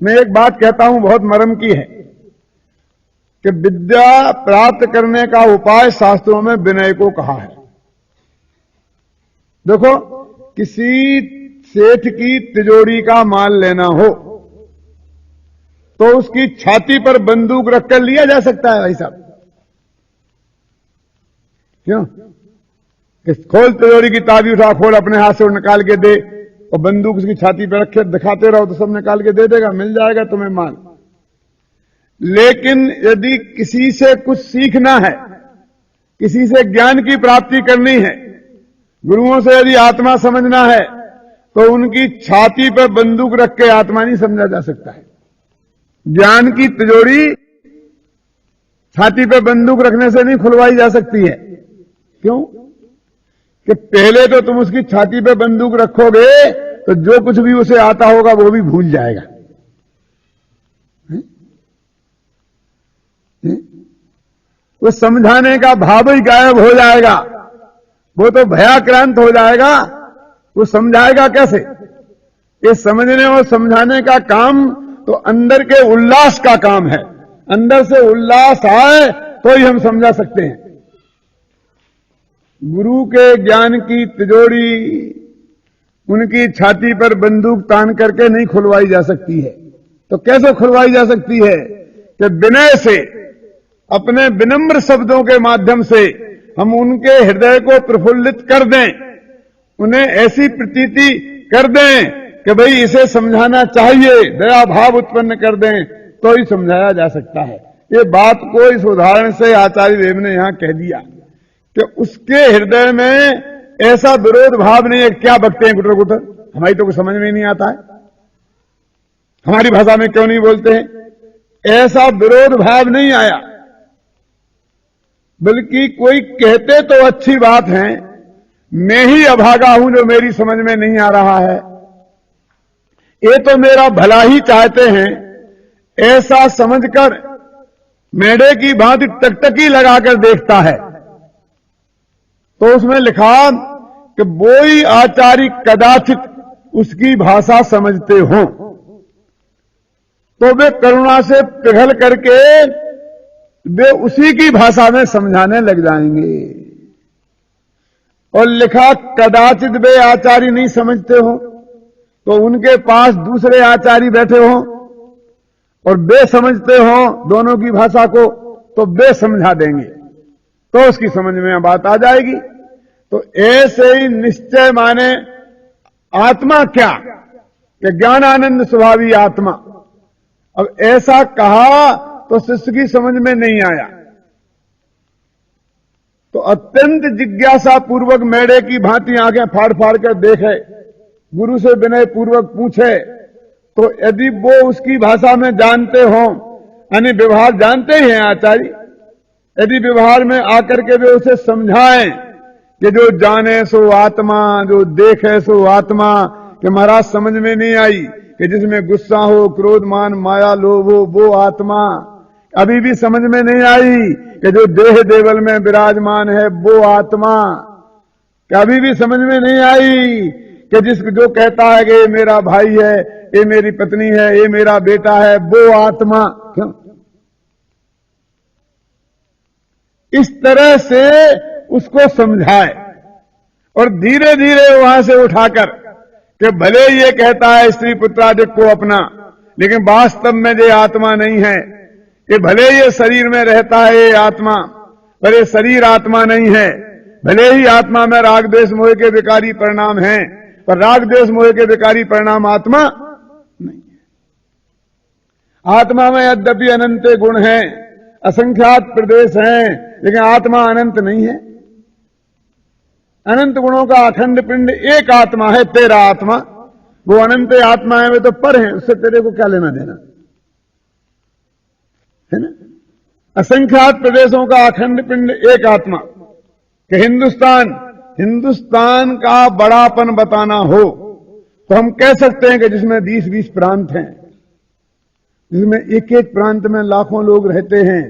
मैं एक बात कहता हूं, बहुत मर्म की है, कि विद्या प्राप्त करने का उपाय शास्त्रों में विनय को कहा है। देखो, किसी सेठ की तिजोरी का माल लेना हो तो उसकी छाती पर बंदूक रखकर लिया जा सकता है भाई साहब? क्यों? खोल तिजोरी की चाबी उठा, खोल, अपने हाथ से निकाल के दे, और बंदूक उसकी छाती पर रखे दिखाते रहो तो सब निकाल के दे देगा, मिल जाएगा तुम्हें माल। लेकिन यदि किसी से कुछ सीखना है, किसी से ज्ञान की प्राप्ति करनी है, गुरुओं से यदि आत्मा समझना है, तो उनकी छाती पर बंदूक रख के आत्मा नहीं समझा जा सकता है। ज्ञान की तिजोरी छाती पर बंदूक रखने से नहीं खुलवाई जा सकती है। क्यों? कि पहले तो तुम उसकी छाती पे बंदूक रखोगे तो जो कुछ भी उसे आता होगा वो भी भूल जाएगा। वो समझाने का भाव ही गायब हो जाएगा, वो तो भयाक्रांत हो जाएगा। वो समझाएगा कैसे? ये समझने और समझाने का काम तो अंदर के उल्लास का काम है। अंदर से उल्लास आए तो ही हम समझा सकते हैं। गुरु के ज्ञान की तिजोरी उनकी छाती पर बंदूक तान करके नहीं खुलवाई जा सकती है। तो कैसे खुलवाई जा सकती है? कि विनय से, अपने विनम्र शब्दों के माध्यम से हम उनके हृदय को प्रफुल्लित कर दें, उन्हें ऐसी प्रतीति कर दें कि भाई इसे समझाना चाहिए, दया भाव उत्पन्न कर दें, तो ही समझाया जा सकता है। ये बात को इस उदाहरण से आचार्य देव ने यहां कह दिया कि उसके हृदय में ऐसा विरोध भाव नहीं है। क्या बकते हैं गुटर गुटर, हमारी तो कुछ समझ में नहीं आता है, हमारी भाषा में क्यों नहीं बोलते हैं, ऐसा विरोध भाव नहीं आया। बल्कि कोई कहते तो अच्छी बात है, मैं ही अभागा हूं जो मेरी समझ में नहीं आ रहा है, ये तो मेरा भला ही चाहते हैं, ऐसा समझकर मेढे की भांति टकटकी लगाकर देखता है। तो उसमें लिखा कि बोई आचार्य कदाचित उसकी भाषा समझते हो, तो वे करुणा से पिघल करके वे उसी की भाषा में समझाने लग जाएंगे। और लिखा कदाचित वे आचार्य नहीं समझते हो, तो उनके पास दूसरे आचार्य बैठे हो और वे समझते हो दोनों की भाषा को, तो वे समझा देंगे, तो उसकी समझ में बात आ जाएगी। तो ऐसे ही निश्चय माने आत्मा क्या, कि ज्ञानानंद स्वभावी आत्मा। अब ऐसा कहा तो शिष्य की समझ में नहीं आया, तो अत्यंत जिज्ञासा पूर्वक मेढे की भांति आंखें फाड़ फाड़ कर देखे, गुरु से विनय पूर्वक पूछे, तो यदि वो उसकी भाषा में जानते हो, यानी व्यवहार जानते ही हैं आचार्य, यदि व्यवहार में आकर के वे उसे समझाएं कि जो जाने सो आत्मा, जो देखे सो आत्मा, कि महाराज समझ में नहीं आई कि जिसमें गुस्सा हो, क्रोध, मान, माया, लोभ हो, वो आत्मा। अभी भी समझ में नहीं आई कि जो देह देवल में विराजमान है वो आत्मा। अभी भी समझ में नहीं आई कि जो कहता है कि ये मेरा भाई है, ये मेरी पत्नी है, ये मेरा बेटा है, वो आत्मा। क्यों? इस तरह से उसको समझाए और धीरे धीरे वहां से उठाकर कि भले ये कहता है स्त्री पुत्रादिक को अपना, लेकिन वास्तव में ये आत्मा नहीं है, कि भले ये शरीर में रहता है ये आत्मा, पर ये शरीर आत्मा नहीं है। भले ही आत्मा में राग द्वेष मोह के विकारी परिणाम हैं, पर राग द्वेष मोह के विकारी परिणाम आत्मा नहीं है। आत्मा में यद्यपि अनंत गुण हैं, असंख्यात प्रदेश हैं, लेकिन आत्मा अनंत नहीं है। अनंत गुणों का अखंड पिंड एक आत्मा है, तेरा आत्मा। वो अनंत आत्मा है, वे तो पर हैं, उससे तेरे को क्या लेना देना है ना। असंख्यात प्रदेशों का अखंड पिंड एक आत्मा, कि हिंदुस्तान हिंदुस्तान का बड़ापन बताना हो तो हम कह सकते हैं कि जिसमें 20-20 प्रांत हैं, जिसमें एक एक प्रांत में लाखों लोग रहते हैं,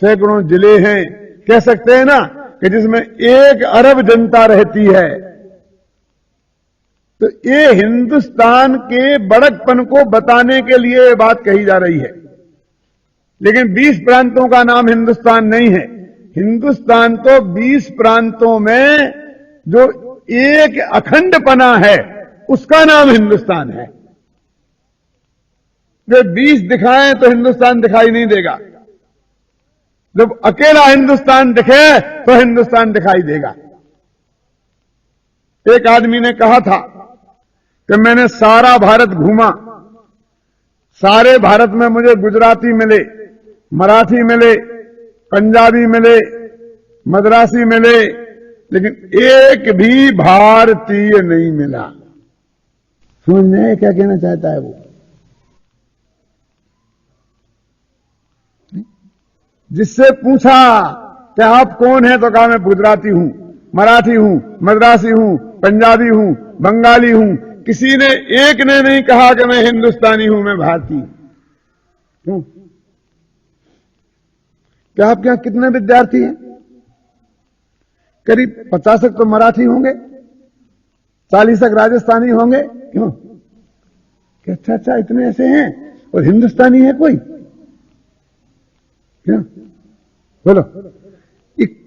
सैकड़ों जिले हैं, कह सकते हैं ना कि जिसमें 1 अरब जनता रहती है। तो ये हिंदुस्तान के बड़कपन को बताने के लिए ये बात कही जा रही है। लेकिन 20 प्रांतों का नाम हिंदुस्तान नहीं है। हिंदुस्तान तो 20 प्रांतों में जो एक अखंडपना है उसका नाम हिंदुस्तान है। जब 20 दिखाएं तो हिंदुस्तान दिखाई नहीं देगा, जब अकेला हिंदुस्तान दिखे तो हिंदुस्तान दिखाई देगा। एक आदमी ने कहा था कि मैंने सारा भारत घूमा, सारे भारत में मुझे गुजराती मिले, मराठी मिले, पंजाबी मिले, मद्रासी मिले, लेकिन एक भी भारतीय नहीं मिला। समझ में क्या कहना चाहता है वो? जिससे पूछा कि आप कौन हैं तो कहा मैं गुजराती हूं, मराठी हूं, मद्रासी हूं, पंजाबी हूं, बंगाली हूं। किसी ने एक ने नहीं कहा कि मैं हिंदुस्तानी हूं, मैं भारतीय हूं। क्यों? क्या आपके यहां कितने विद्यार्थी हैं? करीब 50 तो मराठी होंगे, 40 राजस्थानी होंगे। क्यों? कि अच्छा इतने ऐसे हैं और हिंदुस्तानी है कोई? क्यों? बोलो।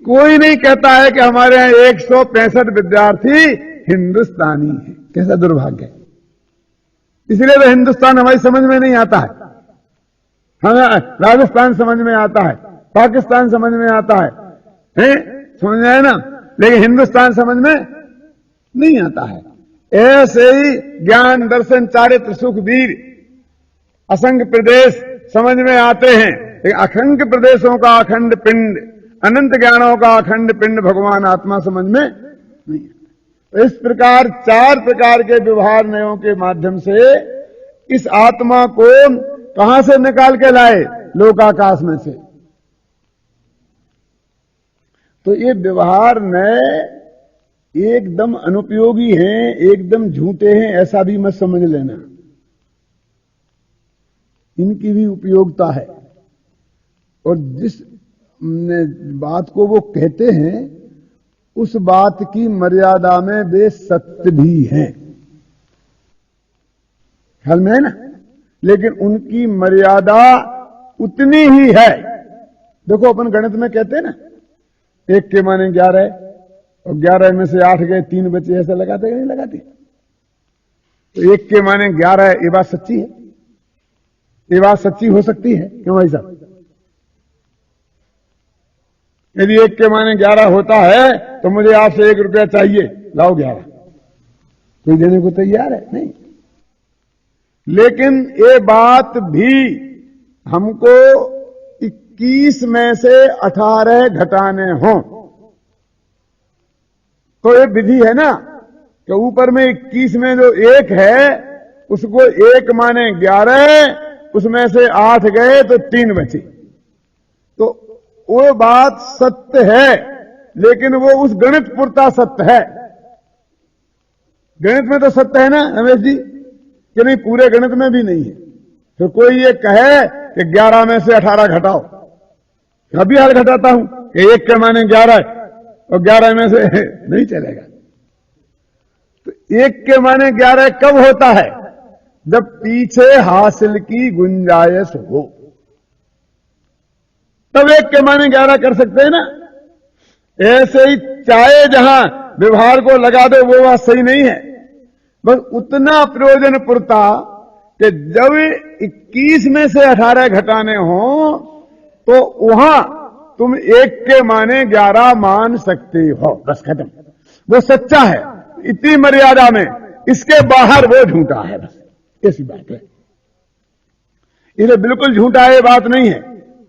कोई नहीं कहता है कि हमारे यहां 165 विद्यार्थी हिंदुस्तानी है। कैसा दुर्भाग्य है। इसलिए तो हिंदुस्तान हमारी समझ में नहीं आता है। हमें राजस्थान समझ में आता है, पाकिस्तान समझ में आता है, समझ में आए ना, लेकिन हिंदुस्तान समझ में नहीं आता है। ऐसे ही ज्ञान दर्शन चारित्र सुख वीर असंख्य प्रदेश समझ में आते हैं, लेकिन असंख्य प्रदेशों का अखंड पिंड, अनंत ज्ञानों का अखंड पिंड भगवान आत्मा समझ में नहीं आता। तो इस प्रकार 4 प्रकार के व्यवहार नयों के माध्यम से इस आत्मा को कहां से निकाल के लाए? लोकाकाश में से। तो ये व्यवहार नए एकदम अनुपयोगी हैं, एकदम झूठे हैं, ऐसा भी मत समझ लेना। इनकी भी उपयोगिता है, और जिस बात को वो कहते हैं उस बात की मर्यादा में वे सत्य भी हैं, ख्याल में है ना। लेकिन उनकी मर्यादा उतनी ही है। देखो अपन गणित में कहते हैं ना, 1 के माने 11 और 11 में से 8 गए, 3 बचे, ऐसा लगाते नहीं लगाते? तो 1 के माने 11, ये बात सच्ची है, ये बात सच्ची हो सकती है। क्यों भाई साहब? यदि 1 के माने 11 होता है तो मुझे आपसे 1 रुपया चाहिए, लाओ 11, कोई देने को तैयार है? नहीं। लेकिन ये बात भी हमको 21 में से 18 घटाने हों तो ये विधि है ना कि ऊपर में 21 में जो 1 है उसको 1 माने 11, उसमें से 8 गए तो 3 बचे। तो वो बात सत्य है, लेकिन वो उस गणित पुरता सत्य है। गणित में तो सत्य है ना रमेश जी, कि नहीं? पूरे गणित में भी नहीं है। तो कोई ये कहे कि 11 में से 18 घटाओ, कभी हाल घटाता हूं कि 1 के माने 11 और 11 में से नहीं चलेगा। तो 1 के माने 11 कब होता है? जब पीछे हासिल की गुंजाइश हो, तब 1 के माने 11 कर सकते हैं ना। ऐसे ही चाहे जहां व्यवहार को लगा दो वो बात सही नहीं है। बस उतना प्रयोजन पुरता कि जब 21 में से 18 घटाने हो तो वहां तुम 1 के माने 11 मान सकते हो, बस खत्म। वो सच्चा है इतनी मर्यादा में, इसके बाहर वो झूठा है, बस ऐसी बात है। इसे बिल्कुल झूठा ये बात नहीं है,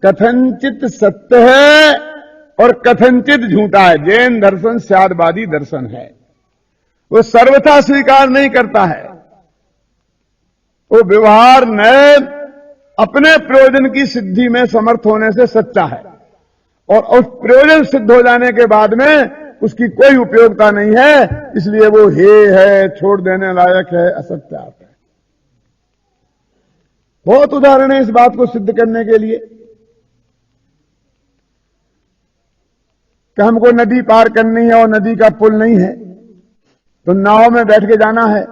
कथनचित सत्य है और कथनचित झूठा है। जैन दर्शन शादवादी दर्शन है, वो सर्वथा स्वीकार नहीं करता है। वो व्यवहार नए अपने प्रयोजन की सिद्धि में समर्थ होने से सच्चा है, और उस प्रयोजन सिद्ध हो जाने के बाद में उसकी कोई उपयोगिता नहीं है, इसलिए वो हे है, छोड़ देने लायक है, असत्यार्थ है। बहुत उदाहरण है इस बात को सिद्ध करने के लिए कि हमको नदी पार करनी है और नदी का पुल नहीं है, तो नाव में बैठ के जाना है।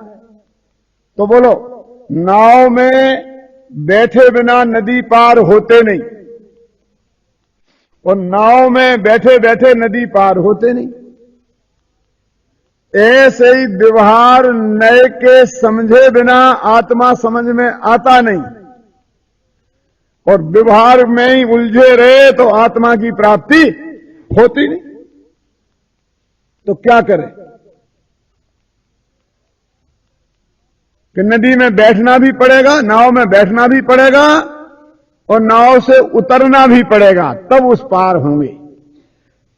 तो बोलो, नाव में बैठे बिना नदी पार होते नहीं, और नाव में बैठे बैठे नदी पार होते नहीं। ऐसे ही व्यवहार नए के समझे बिना आत्मा समझ में आता नहीं, और व्यवहार में ही उलझे रहे तो आत्मा की प्राप्ति होती नहीं। तो क्या करें कि नदी में बैठना भी पड़ेगा, नाव में बैठना भी पड़ेगा, और नाव से उतरना भी पड़ेगा, तब उस पार होंगे।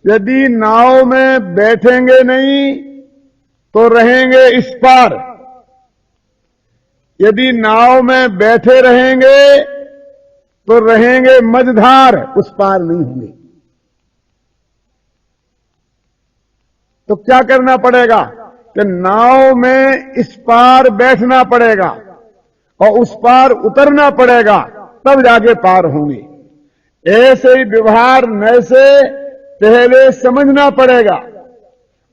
यदि नाव में बैठेंगे नहीं तो रहेंगे इस पार, यदि नाव में बैठे रहेंगे तो रहेंगे मझधार, उस पार नहीं होंगे। तो क्या करना पड़ेगा कि नाव में इस पार बैठना पड़ेगा और उस पार उतरना पड़ेगा, तब जाके पार होंगे। ऐसे ही व्यवहार नए से पहले समझना पड़ेगा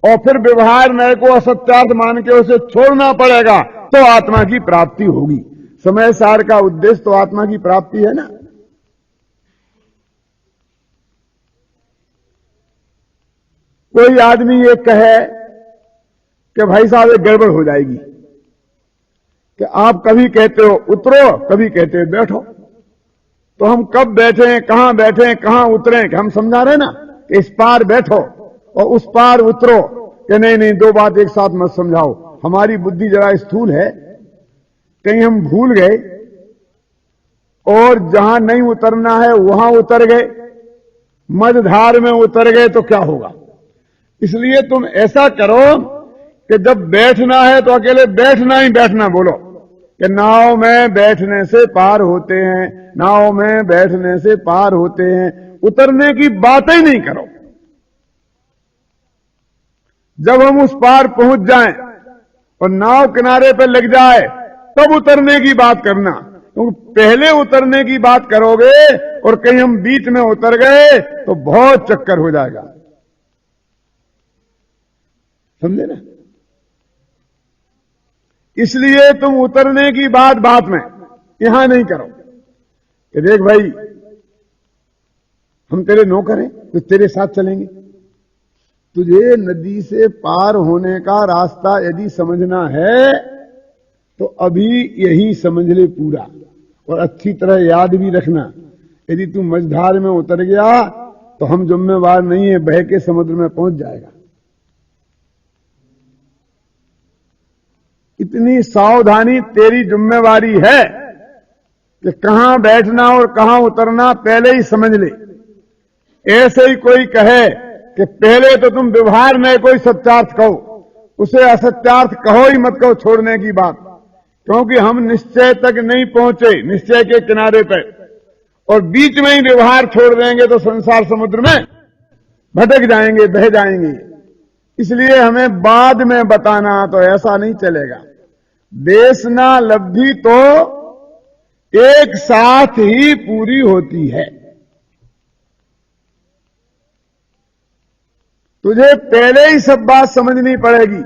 और फिर व्यवहार नए को असत्यार्थ मान के उसे छोड़ना पड़ेगा, तो आत्मा की प्राप्ति होगी। समय सार का उद्देश्य तो आत्मा की प्राप्ति है ना। कोई आदमी ये कहे कि भाई साहब एक गड़बड़ हो जाएगी कि आप कभी कहते हो उतरो, कभी कहते हो बैठो, तो हम कब बैठे, कहां उतरे, कि हम समझा रहे ना कि इस पार बैठो और उस पार उतरो, कि नहीं, दो बात एक साथ मत समझाओ। हमारी बुद्धि जरा स्थूल है, कहीं हम भूल गए और जहां नहीं उतरना है वहां उतर गए, मझधार में उतर गए, तो क्या होगा। इसलिए तुम ऐसा करो कि जब बैठना है तो अकेले बैठना ही बैठना बोलो कि नाव में बैठने से पार होते हैं, नाव में बैठने से पार होते हैं, उतरने की बात ही नहीं करो। जब हम उस पार पहुंच जाएं और नाव किनारे पर लग जाए, तब उतरने की बात करना। क्योंकि पहले उतरने की बात करोगे और कहीं हम बीच में उतर गए तो बहुत चक्कर हो जाएगा, समझे ना। इसलिए तुम उतरने की बात में यहां नहीं करो कि देख भाई हम तेरे नौकर हैं तो तेरे साथ चलेंगे। तुझे नदी से पार होने का रास्ता यदि समझना है तो अभी यही समझ ले पूरा, और अच्छी तरह याद भी रखना। यदि तू मझधार में उतर गया तो हम जिम्मेवार नहीं है, बह के समुद्र में पहुंच जाएगा। इतनी सावधानी तेरी जिम्मेवारी है कि कहां बैठना और कहां उतरना पहले ही समझ ले। ऐसे ही कोई कहे कि पहले तो तुम व्यवहार में कोई सत्यार्थ कहो, उसे असत्यार्थ कहो ही मत, कहो छोड़ने की बात, क्योंकि हम निश्चय तक नहीं पहुंचे, निश्चय के किनारे पर, और बीच में ही व्यवहार छोड़ देंगे तो संसार समुद्र में भटक जाएंगे, बह जाएंगे। इसलिए हमें बाद में बताना, तो ऐसा नहीं चलेगा। देशना लब्धि तो एक साथ ही पूरी होती है। तुझे पहले ही सब बात समझनी पड़ेगी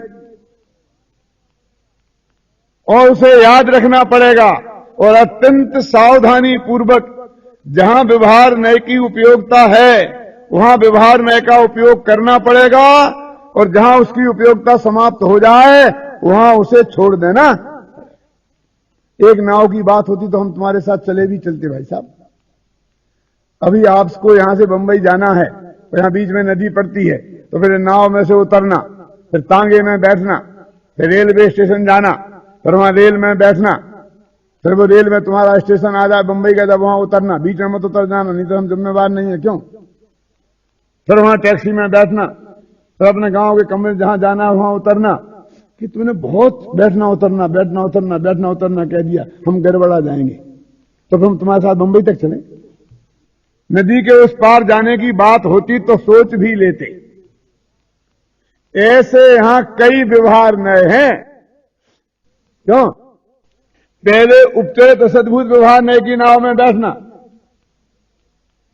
और उसे याद रखना पड़ेगा, और अत्यंत सावधानी पूर्वक जहां व्यवहार नय की उपयोगिता है वहां व्यवहार नय का उपयोग करना पड़ेगा, और जहां उसकी उपयोगिता समाप्त हो जाए वहां उसे छोड़ देना। एक नाव की बात होती तो हम तुम्हारे साथ चले भी चलते भाई साहब। अभी आपको यहां से बंबई जाना है तो यहां बीच में नदी पड़ती है, तो फिर नाव में से उतरना, फिर तांगे में बैठना, फिर रेलवे स्टेशन जाना, फिर वहां रेल में बैठना, फिर वो रेल में तुम्हारा स्टेशन आ जाए बंबई का, जब वहां उतरना, बीच में मत उतर जाना, नहीं तो हम जिम्मेवार नहीं है। क्यों? फिर वहां टैक्सी में बैठना, फिर अपने गांव के कमरे जहां जाना है वहां उतरना। कि तूने बहुत बैठना उतरना बैठना उतरना बैठना उतरना कह दिया, हम गड़बड़ा जाएंगे, तो फिर हम तुम्हारे साथ बंबई तक चलें। नदी के उस पार जाने की बात होती तो सोच भी लेते, ऐसे यहां कई व्यवहार नए हैं। क्यों? पहले उपचरित असद्भुत व्यवहार नए की नाव में बैठना,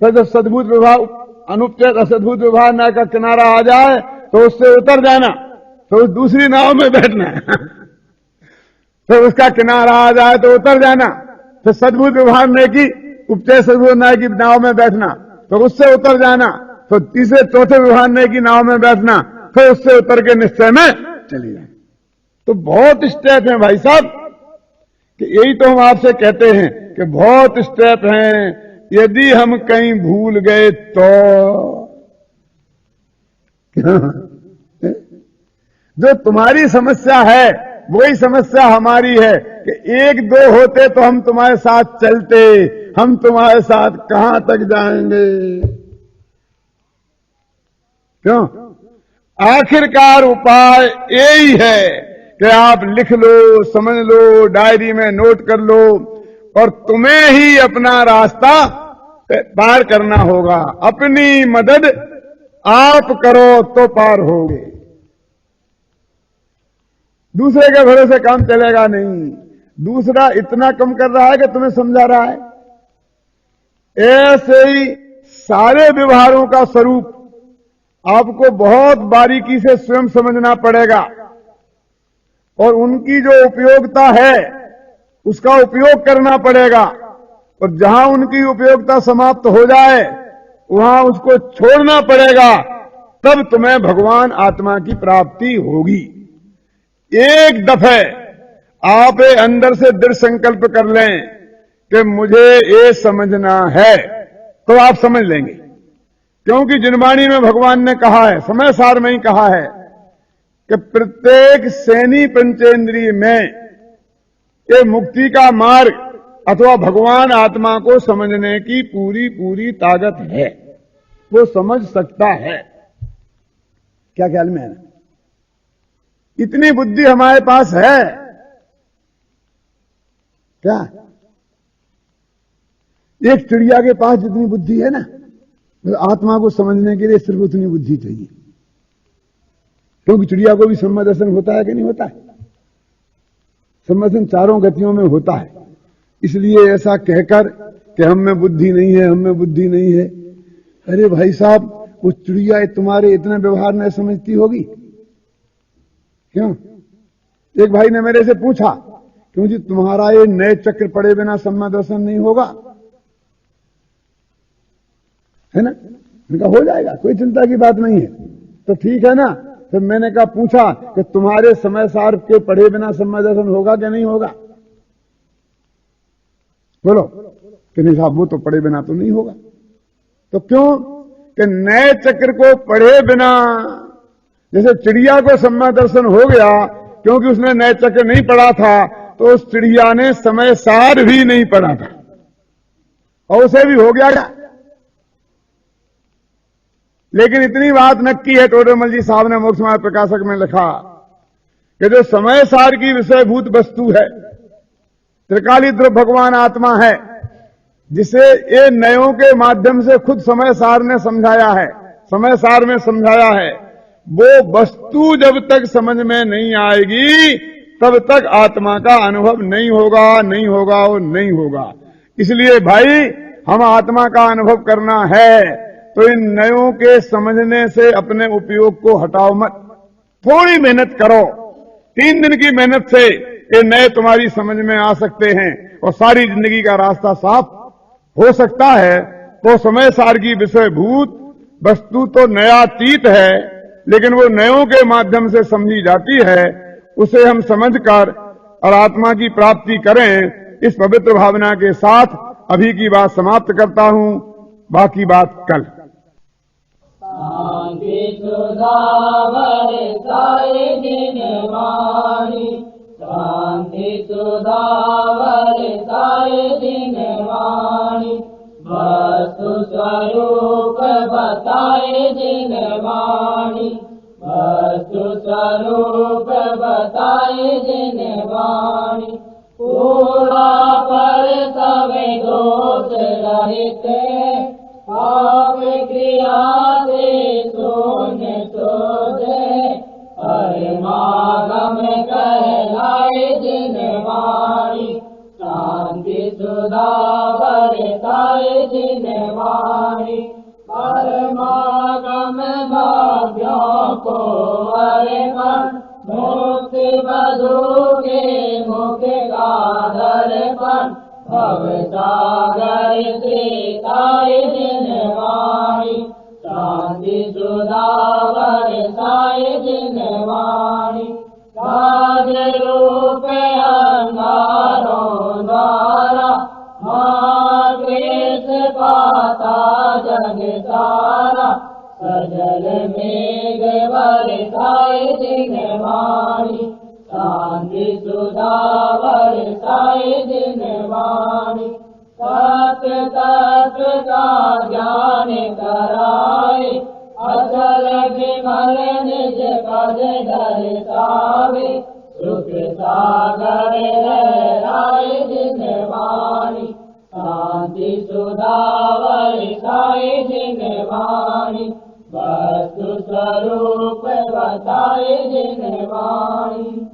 फिर जब सद्भुत व्यवहार अनुपचरित असद्भुत व्यवहार नए का किनारा आ जाए तो उससे उतर जाना, तो उस दूसरी नाव में बैठना फिर उसका किनारा आ जाए तो उतर जाना, फिर सद्भुत व्यवहार नए की उपचरित सद्भुत नए की नाव में बैठना, तो उससे उतर जाना, तो तीसरे चौथे व्यवहार नए की नाव में बैठना, फिर उससे उतर के निश्चय में चली जाए। तो बहुत स्टेप हैं भाई साहब, कि यही तो हम आपसे कहते हैं कि बहुत स्टेप हैं, यदि हम कहीं भूल गए तो जो तुम्हारी समस्या है वही समस्या हमारी है कि एक दो होते तो हम तुम्हारे साथ चलते, हम तुम्हारे साथ कहां तक जाएंगे। क्यों? आखिरकार उपाय यही है कि आप लिख लो, समझ लो, डायरी में नोट कर लो, और तुम्हें ही अपना रास्ता पार करना होगा। अपनी मदद आप करो तो पार होगे, दूसरे के भरोसे काम चलेगा नहीं। दूसरा इतना कम कर रहा है कि तुम्हें समझा रहा है। ऐसे ही सारे व्यवहारों का स्वरूप आपको बहुत बारीकी से स्वयं समझना पड़ेगा, और उनकी जो उपयोगिता है उसका उपयोग करना पड़ेगा, और जहां उनकी उपयोगिता समाप्त हो जाए वहां उसको छोड़ना पड़ेगा। तब तुम्हें भगवान आत्मा की प्राप्ति होगी। एक दफे आप अंदर से दृढ़ संकल्प कर लें कि मुझे ये समझना है, तो आप समझ लेंगे। क्योंकि जिनवाणी में भगवान ने कहा है, समय सार में ही कहा है कि प्रत्येक सैनी पंचेंद्रिय में ये मुक्ति का मार्ग अथवा भगवान आत्मा को समझने की पूरी पूरी ताकत है, वो समझ सकता है। क्या ख्याल में है? इतनी बुद्धि हमारे पास है क्या? एक चिड़िया के पास जितनी बुद्धि है ना, तो आत्मा को समझने के लिए सिर्फ उतनी बुद्धि चाहिए। क्योंकि चिड़िया को भी सम्य दर्शन होता है कि नहीं होता है? सम्य दर्शन चारों गतियों में होता है। इसलिए ऐसा कहकर कि हम में बुद्धि नहीं है, हम में बुद्धि नहीं है, अरे भाई साहब, वो चिड़िया तुम्हारे इतना व्यवहार नहीं समझती होगी। क्यों? एक भाई ने मेरे से पूछा, क्यों जी तुम्हारा ये नए चक्र पड़े बिना सम्य दर्शन नहीं होगा, है ना? मैंने कहा हो जाएगा, कोई चिंता की बात नहीं है। तो ठीक है ना। फिर मैंने कहा पूछा कि तुम्हारे समय सार के पढ़े बिना सम्य दर्शन होगा कि नहीं होगा? बोलो कि नहीं साहब, वो तो पढ़े बिना तो नहीं होगा। तो क्यों? कि नए चक्र को पढ़े बिना, जैसे चिड़िया को सम्य दर्शन हो गया क्योंकि उसने नए चक्र नहीं पढ़ा था, तो उस चिड़िया ने समय सार भी नहीं पढ़ा था और उसे भी हो गया क्या? लेकिन इतनी बात नक्की है, टोडरमल जी साहब ने मोक्ष मार्ग प्रकाशक में लिखा कि जो समय सार की विषयभूत वस्तु है, त्रिकाली द्रव्य भगवान आत्मा है, जिसे ये नयों के माध्यम से खुद समय सार ने समझाया है, समय सार में समझाया है, वो वस्तु जब तक समझ में नहीं आएगी तब तक आत्मा का अनुभव नहीं होगा, नहीं होगा और नहीं होगा। इसलिए भाई, हम आत्मा का अनुभव करना है तो इन नयों के समझने से अपने उपयोग को हटाओ मत। थोड़ी मेहनत करो, 3 दिन की मेहनत से ये नए तुम्हारी समझ में आ सकते हैं और सारी जिंदगी का रास्ता साफ हो सकता है। तो समय सार की विषयभूत वस्तु तो नयातीत है, लेकिन वो नयों के माध्यम से समझी जाती है। उसे हम समझकर और आत्मा की प्राप्ति करें, इस पवित्र भावना के साथ अभी की बात समाप्त करता हूं, बाकी बात कल। शांति सुधा बरसाए जिनवाणी, शांति सुधा बरसाए जिनवाणी, वस्तु स्वरूप बताए जिनवाणी, वस्तु स्वरूप बताए जिनवाणी, पूरा पर सवे दोष रहित, आप क्रिया से सोने सोजे, सुधा बरसाए जिन वाणी परमागम भाग्यों को अर्पण मुक्ति बधू के मुख का दर्पण भव सागर त्रिताय जिन वाणी शांति सुधा बरसाए जिन वाणी राज रूप अंगारों द्वारा मार्केश पाता जग सारा सजल मेघ बरसाए जिन वाणी शांति सुधा बरसाए जिन वाणी सत्य तत्व का ज्ञान कराए अचल विमल निज पद दर्शावे सुख सागर लहराए जिन वाणी शांति सुधा बरसाए जिन वाणी वस्तु स्वरूप बताए जिन वाणी